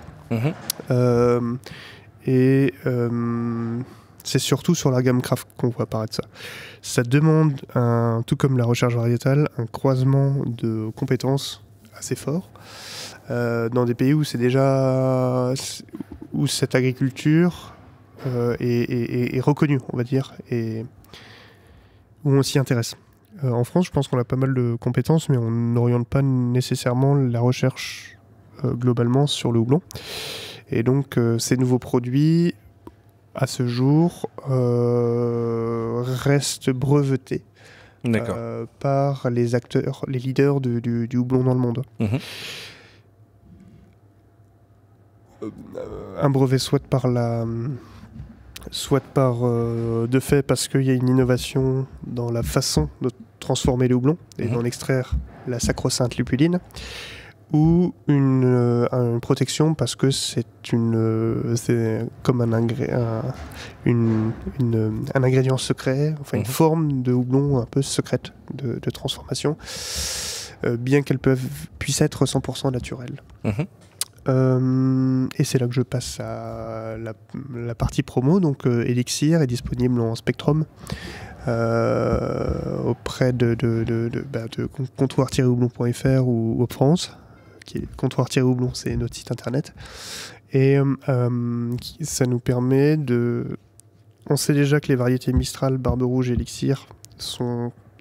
C'est surtout sur la gamme craft qu'on voit apparaître ça. Ça demande, tout comme la recherche variétale, un croisement de compétences assez fort dans des pays où où cette agriculture est reconnue, on va dire, et où on s'y intéresse. En France, je pense qu'on a pas mal de compétences, mais on n'oriente pas nécessairement la recherche globalement sur le houblon. Et donc, ces nouveaux produits, à ce jour, restent brevetés par les acteurs, les leaders du houblon dans le monde. Un brevet soit de fait parce qu'il y a une innovation dans la façon de transformer le houblon et d'en extraire la sacro-sainte lupuline, ou une protection parce que c'est comme un ingrédient secret, enfin une forme de houblon un peu secrète de transformation, bien qu'elles puissent être 100% naturelles. Et c'est là que je passe à la partie promo. Donc Elixir est disponible en Spectrum auprès de comptoir-houblon.fr ou Hop France, qui est comptoir-houblon, c'est notre site internet. Et ça nous permet on sait déjà que les variétés Mistral, Barbe Rouge et Elixir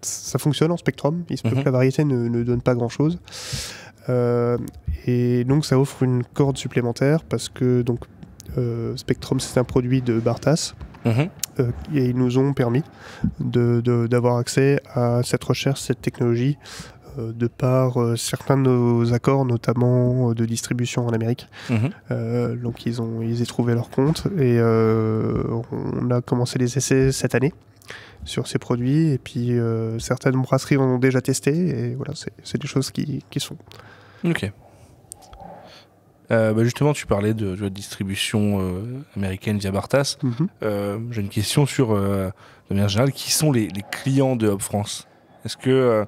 ça fonctionne en Spectrum. Il se peut que la variété ne donne pas grand-chose. Et donc ça offre une corde supplémentaire parce que Spectrum, c'est un produit de Bartas, et ils nous ont permis d'avoir accès à cette recherche, cette technologie, de par certains de nos accords, notamment de distribution en Amérique. Donc ils y trouvé leur compte, et on a commencé les essais cette année sur ces produits, et puis certaines brasseries en ont déjà testé, et voilà, c'est des choses qui sont. Ok. Justement, tu parlais de la distribution américaine via Bartas. J'ai une question sur, de manière générale, qui sont les clients de Hop France ? Est-ce que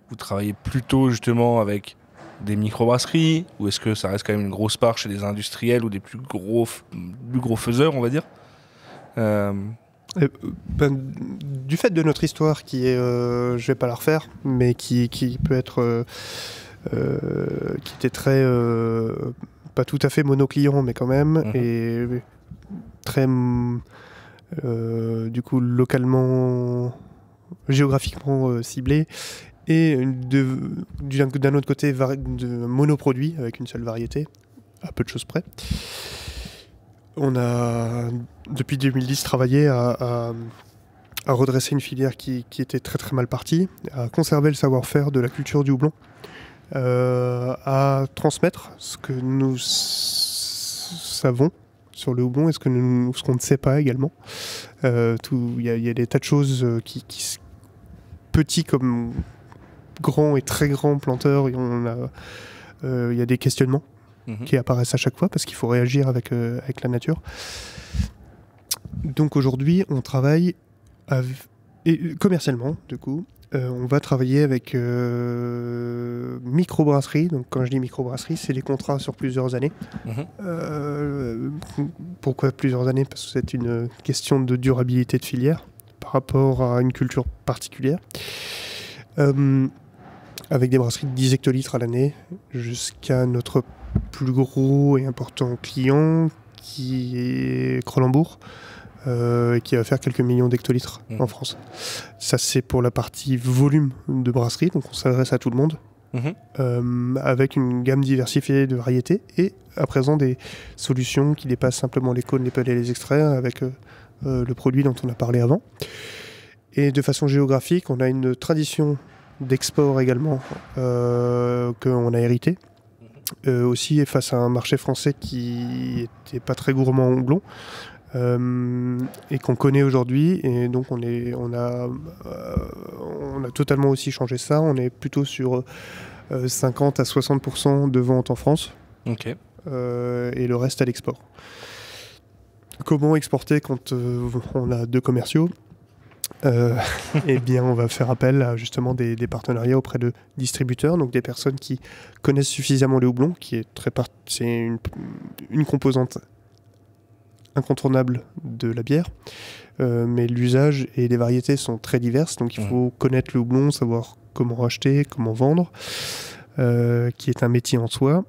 vous travaillez plutôt justement avec des microbrasseries, ou est-ce que ça reste quand même une grosse part chez des industriels ou des plus gros faiseurs, on va dire ? Du fait de notre histoire qui est, je vais pas la refaire, mais qui peut être, qui était très, pas tout à fait monoclient, mais quand même, et très, du coup, localement, géographiquement ciblé, et d'un autre côté, de monoproduit avec une seule variété, à peu de choses près. On a, depuis 2010, travaillé à redresser une filière qui était très très mal partie, à conserver le savoir-faire de la culture du houblon, à transmettre ce que nous savons sur le houblon et ce qu'on ne sait pas également. Il y a des tas de choses qui petits comme grands et très grands planteurs, il y a des questionnements qui apparaissent à chaque fois parce qu'il faut réagir avec la nature. Donc aujourd'hui, on travaille commercialement, du coup, on va travailler avec microbrasserie. Donc quand je dis microbrasserie, c'est des contrats sur plusieurs années. Pourquoi plusieurs années? Parce que c'est une question de durabilité de filière par rapport à une culture particulière. Avec des brasseries de 10 hectolitres à l'année, jusqu'à notre plus gros et important client qui est Cronenbourg, qui va faire quelques millions d'hectolitres en France. Ça, c'est pour la partie volume de brasserie, donc on s'adresse à tout le monde, avec une gamme diversifiée de variétés, et à présent des solutions qui dépassent simplement les cônes, les pelles et les extraits, avec le produit dont on a parlé avant. Et de façon géographique, on a une tradition d'export également qu'on a hérité. Aussi face à un marché français qui n'était pas très gourmand en houblon et qu'on connaît aujourd'hui, et donc on a totalement aussi changé ça. On est plutôt sur 50 à 60% de vente en France, et le reste à l'export. Comment exporter quand on a deux commerciaux? Eh bien, on va faire appel à justement des partenariats auprès de distributeurs, donc des personnes qui connaissent suffisamment les houblons, qui est c'est une composante incontournable de la bière, mais l'usage et les variétés sont très diverses, donc il faut connaître le houblon, savoir comment acheter, comment vendre, qui est un métier en soi,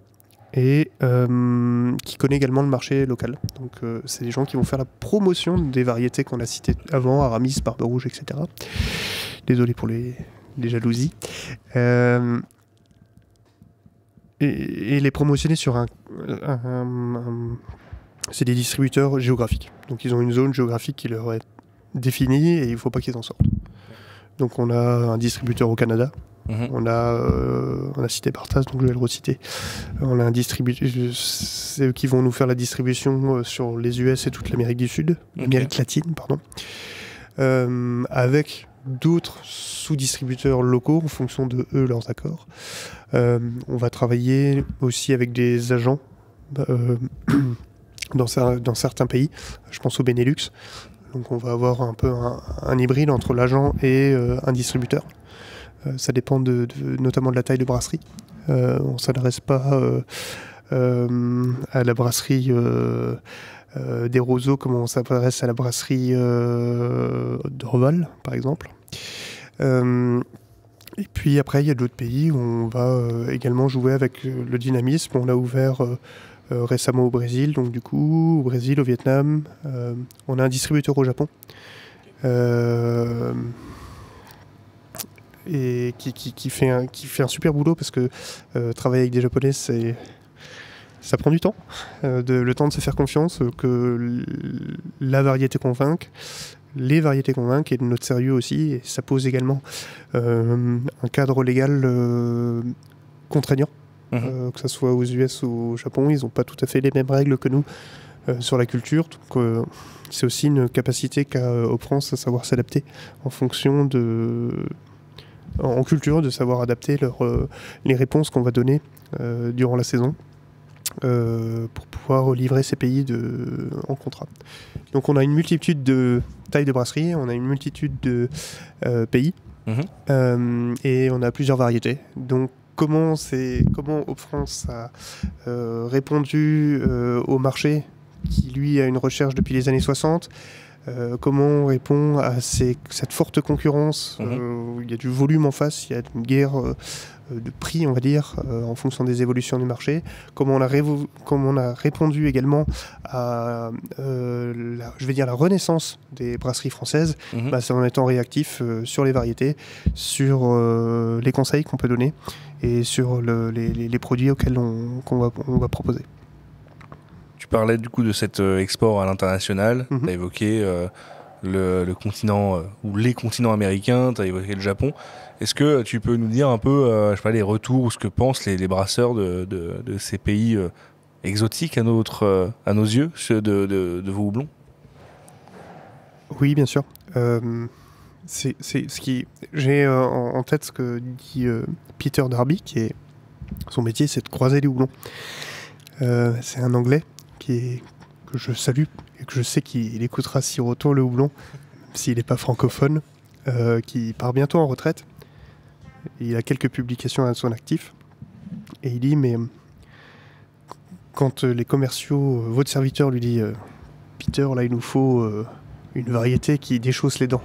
et qui connaît également le marché local. Donc c'est des gens qui vont faire la promotion des variétés qu'on a citées avant, Aramis, Barbe Rouge, etc. Désolé pour les jalousies. Et les promotionner sur c'est des distributeurs géographiques. Donc ils ont une zone géographique qui leur est définie et il ne faut pas qu'ils en sortent. Donc on a un distributeur au Canada. On a cité Bartas, donc je vais le reciter. On a un distributeur, c'est eux qui vont nous faire la distribution sur les US et toute l'Amérique du Sud, l'Amérique latine, pardon, avec d'autres sous-distributeurs locaux en fonction de eux, leurs accords. On va travailler aussi avec des agents dans certains pays, je pense au Benelux. Donc on va avoir un peu un hybride entre l'agent et un distributeur. Ça dépend notamment de la taille de brasserie. On ne s'adresse pas à la brasserie des Roseaux comme on s'adresse à la brasserie d'Orval, par exemple. Et puis après, il y a d'autres pays où on va également jouer avec le dynamisme. On a ouvert récemment au Brésil, donc du coup, au Brésil, au Vietnam. On a un distributeur au Japon. Et qui fait un super boulot parce que travailler avec des Japonais, ça prend du temps, le temps de se faire confiance, que la variété convainque, les variétés convainquent, et de notre sérieux aussi, et ça pose également un cadre légal contraignant, que ce soit aux US ou au Japon, ils n'ont pas tout à fait les mêmes règles que nous sur la culture, donc c'est aussi une capacité qu'a Hop-France à savoir s'adapter en fonction en culture, de savoir adapter les réponses qu'on va donner durant la saison pour pouvoir livrer ces pays en contrat. Donc on a une multitude de tailles de brasserie, on a une multitude de pays et on a plusieurs variétés. Donc comment Hop-France a répondu au marché qui lui a une recherche depuis les années 60, Comment on répond à cette forte concurrence. Il y a du volume en face, il y a une guerre de prix, on va dire, en fonction des évolutions du marché. Comment on a répondu également à la renaissance des brasseries françaises, c'est en étant réactif sur les variétés, sur les conseils qu'on peut donner et sur les produits auxquels on va proposer. Tu parlais du coup de cet export à l'international, tu as évoqué le continent ou les continents américains, tu as évoqué le Japon. Est-ce que tu peux nous dire un peu les retours ou ce que pensent les brasseurs de ces pays exotiques à nos yeux, de vos houblons? Oui, bien sûr. C'est ce qui j'ai en tête ce que dit Peter Darby, qui est son métier, c'est de croiser les houblons. C'est un Anglais que je salue et que je sais qu'il écoutera Siroto le houblon, s'il n'est pas francophone, qui part bientôt en retraite. Il a quelques publications à son actif et il dit mais quand les commerciaux, votre serviteur lui dit Peter, là il nous faut une variété qui déchausse les dents,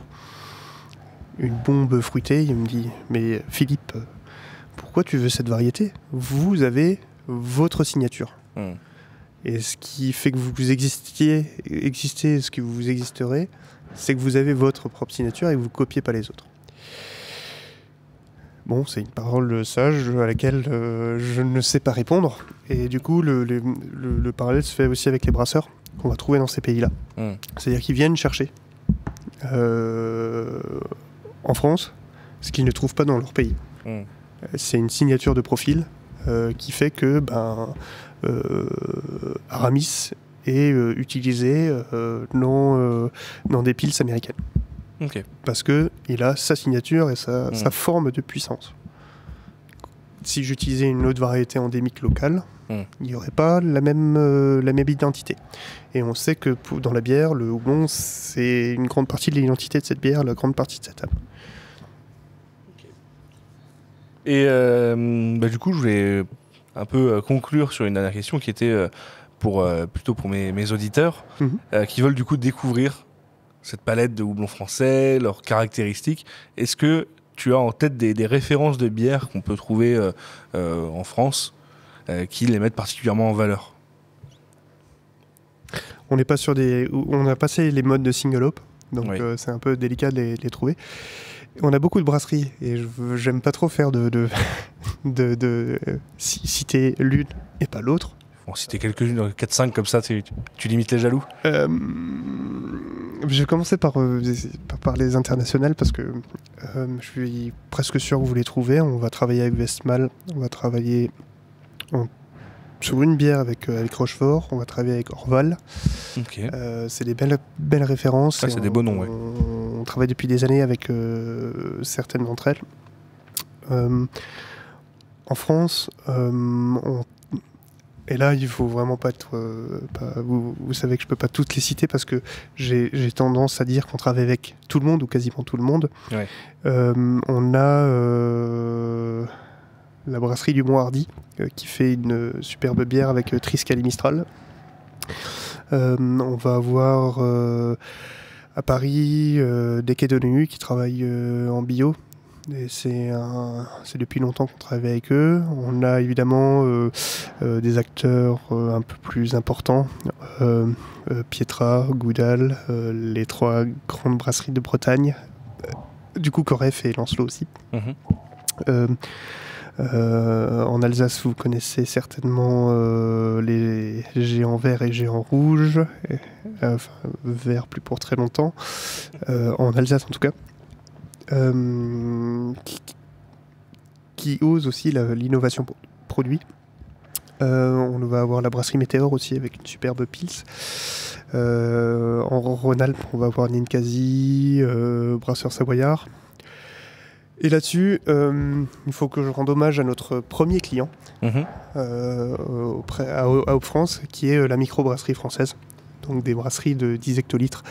une bombe fruitée, il me dit mais Philippe, pourquoi tu veux cette variété? Vous avez votre signature. Et ce qui fait que vous existez, ce que vous existerez, c'est que vous avez votre propre signature et que vous ne copiez pas les autres. Bon, c'est une parole sage à laquelle je ne sais pas répondre. Et du coup, le parallèle se fait aussi avec les brasseurs qu'on va trouver dans ces pays-là. C'est-à-dire qu'ils viennent chercher en France ce qu'ils ne trouvent pas dans leur pays. C'est une signature de profil qui fait que Aramis est utilisé dans des piles américaines. Parce qu'il a sa signature et sa forme de puissance. Si j'utilisais une autre variété endémique locale, il n'y aurait pas la même identité. Et on sait que dans la bière, le houblon, c'est une grande partie de l'identité de cette bière, la grande partie de cette âme. Et du coup, je voulais un peu conclure sur une dernière question qui était plutôt pour mes auditeurs qui veulent du coup découvrir cette palette de houblons français, leurs caractéristiques. Est-ce que tu as en tête des références de bières qu'on peut trouver en France qui les mettent particulièrement en valeur? On n'est pas sur on a passé les modes de single hop, donc c'est un peu délicat de les trouver. On a beaucoup de brasseries et j'aime pas trop faire de citer l'une et pas l'autre. Bon, si t'es quelques-unes, 4-5 comme ça, tu limites les jaloux. Je vais commencer par les internationales parce que je suis presque sûr que vous les trouvez. On va travailler avec Westmalle, on va travailler sur une bière avec Rochefort, on va travailler avec Orval. C'est des belles références. C'est des beaux noms, on travaille depuis des années avec certaines d'entre elles. En France, et là, il faut vraiment pas être... vous savez que je peux pas toutes les citer parce que j'ai tendance à dire qu'on travaille avec tout le monde ou quasiment tout le monde. On a la brasserie du Mont Hardy qui fait une superbe bière avec Triskel et Mistral. On va avoir à Paris des Quais de Nu qui travaillent en bio. Et c'est depuis longtemps qu'on travaille avec eux. On a évidemment des acteurs un peu plus importants, Pietra, Goudal, les 3 grandes brasseries de Bretagne, du coup Coref et Lancelot aussi. En Alsace, vous connaissez certainement les géants verts et géants rouges, verts plus pour très longtemps, en Alsace en tout cas. Qui ose aussi l'innovation produit. On va avoir la brasserie Météor aussi avec une superbe pils. En Rhône-Alpes, on va avoir Ninkasi, Brasseur Savoyard. Et là-dessus, il faut que je rende hommage à notre premier client à Haute-France, qui est la microbrasserie française. Donc des brasseries de 10 hectolitres.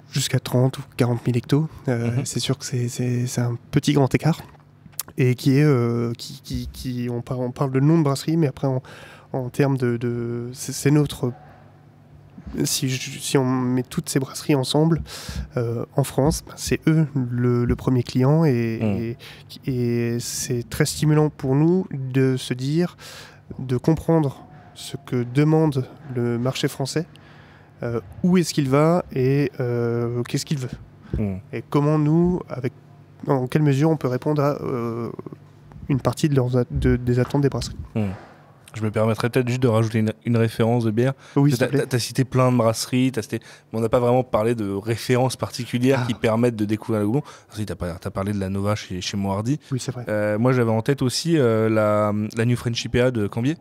Jusqu'à 30 ou 40 000 hectos. C'est sûr que c'est un petit grand écart. Et qui est... on parle de nom de brasserie, mais après, en termes c'est notre si on met toutes ces brasseries ensemble en France, c'est eux le premier client et c'est très stimulant pour nous de se dire, de comprendre ce que demande le marché français, où est-ce qu'il va et qu'est-ce qu'il veut. Et comment nous, en quelle mesure on peut répondre à une partie des attentes des brasseries. Je me permettrais peut-être juste de rajouter une référence de bière. Oui, tu as cité plein de brasseries, mais on n'a pas vraiment parlé de références particulières qui permettent de découvrir le houblon. Tu as parlé de la Nova chez Mohardy. Oui, c'est vrai. Moi, j'avais en tête aussi la New French IPA de Cambier,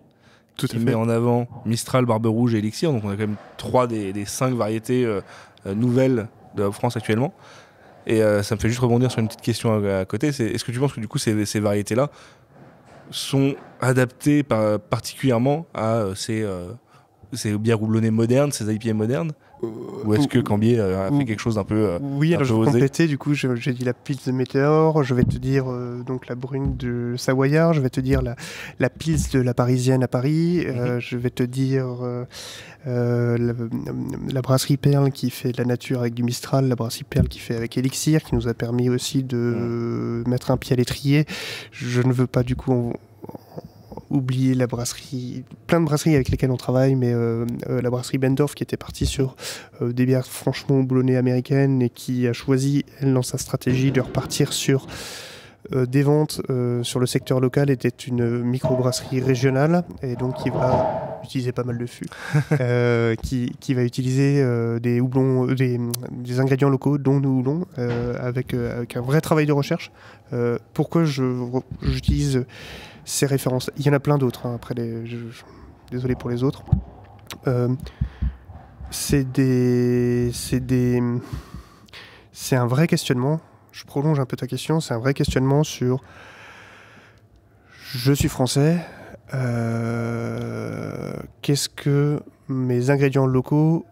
qui met en avant Mistral, Barbe Rouge et Elixir. Donc on a quand même 3 des 5 variétés nouvelles de Hop France actuellement. Et ça me fait juste rebondir sur une petite question à côté. Est-ce que tu penses que du coup ces variétés-là sont adaptées particulièrement à ces bières houblonnées modernes, ces IPA modernes, ou est-ce que Cambier a fait quelque chose d'un peu oui, alors je vais compléter, du coup j'ai dit la Pils de Météor, je vais te dire donc la brune de Savoyard, je vais te dire la Pils de la Parisienne à Paris, je vais te dire la brasserie Perle qui fait de la nature avec du Mistral, la brasserie Perle qui fait avec Elixir, qui nous a permis aussi de mettre un pied à l'étrier. Je ne veux pas du coup oublier la brasserie, plein de brasseries avec lesquelles on travaille, mais la brasserie Bendorf qui était partie sur des bières franchement houblonnées américaines et qui a choisi, elle, dans sa stratégie de repartir sur des ventes sur le secteur local, était une microbrasserie régionale et donc qui va utiliser pas mal de fûts, qui va utiliser des houblons, des ingrédients locaux, dont nos houblons, avec un vrai travail de recherche. Pourquoi j'utilise ces références? Il y en a plein d'autres, hein, après désolé pour les autres. C'est un vrai questionnement. Je prolonge un peu ta question. C'est un vrai questionnement sur je suis français, qu'est-ce que mes ingrédients locaux,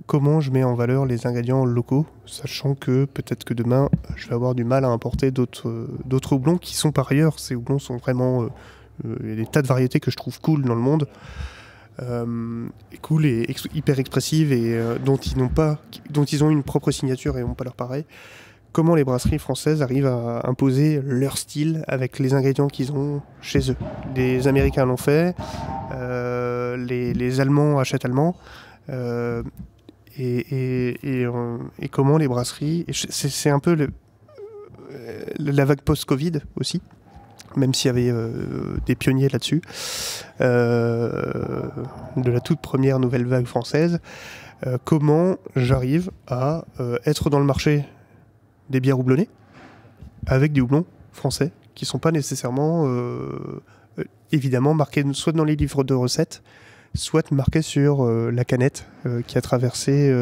comment je mets en valeur les ingrédients locaux, sachant que peut-être que demain je vais avoir du mal à importer d'autres houblons qui sont par ailleurs, ces houblons sont vraiment il y a des tas de variétés que je trouve cool dans le monde, cool et hyper expressives et dont ils ont une propre signature et n'ont pas leur pareil. Comment les brasseries françaises arrivent à imposer leur style avec les ingrédients qu'ils ont chez eux. Les Américains l'ont fait, les Allemands achètent allemand, et comment les brasseries... C'est un peu la vague post-Covid aussi, même s'il y avait des pionniers là-dessus, de la toute première nouvelle vague française. Comment j'arrive à être dans le marché des bières houblonnées avec des houblons français qui ne sont pas nécessairement évidemment marqués soit dans les livres de recettes, soit marqués sur la canette qui a traversé,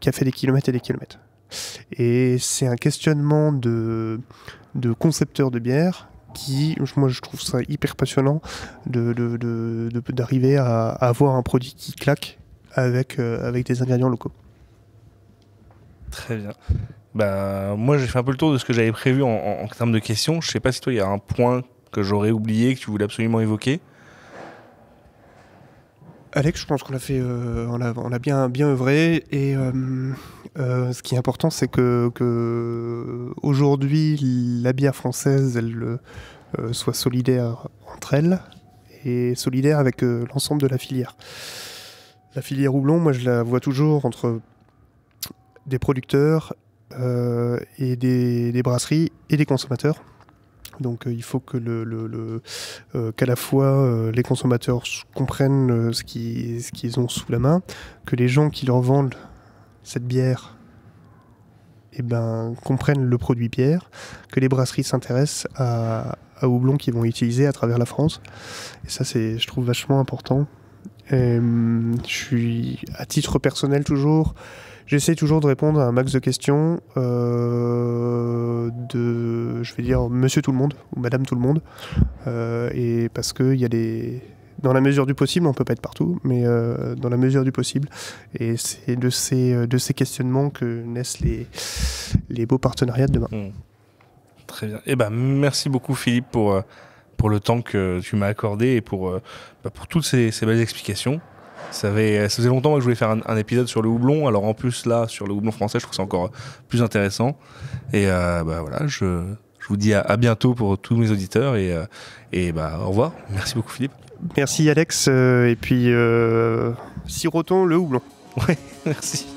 qui a fait des kilomètres et des kilomètres. Et c'est un questionnement de concepteurs de bière qui, moi je trouve ça hyper passionnant d'arriver à avoir un produit qui claque avec des ingrédients locaux. Très bien. Moi j'ai fait un peu le tour de ce que j'avais prévu en termes de questions. Je sais pas si toi il y a un point que j'aurais oublié, que tu voulais absolument évoquer. Alex, je pense qu'on a fait, on a bien œuvré et ce qui est important, c'est que aujourd'hui la bière française, elle soit solidaire entre elles et solidaire avec l'ensemble de la filière. La filière houblon, moi je la vois toujours entre des producteurs et des brasseries et des consommateurs. Donc il faut que qu'à la fois les consommateurs comprennent ce qu'ils ont sous la main, que les gens qui leur vendent cette bière comprennent le produit bière, que les brasseries s'intéressent à houblon qu'ils vont utiliser à travers la France. Et ça, je trouve vachement important. Et, je suis, à titre personnel toujours, j'essaie toujours de répondre à un max de questions je vais dire monsieur tout le monde ou madame tout le monde, et parce que il y a dans la mesure du possible, on peut pas être partout, mais dans la mesure du possible, et c'est de ces questionnements que naissent les beaux partenariats de demain. Très bien. Merci beaucoup Philippe pour le temps que tu m'as accordé et pour toutes ces belles explications. Ça faisait longtemps que je voulais faire un épisode sur le houblon. Alors en plus là, sur le houblon français, je trouve ça encore plus intéressant. Et voilà, je vous dis à bientôt pour tous mes auditeurs et au revoir. Merci beaucoup Philippe. Merci Alex, et puis sirotons le houblon. Ouais, merci.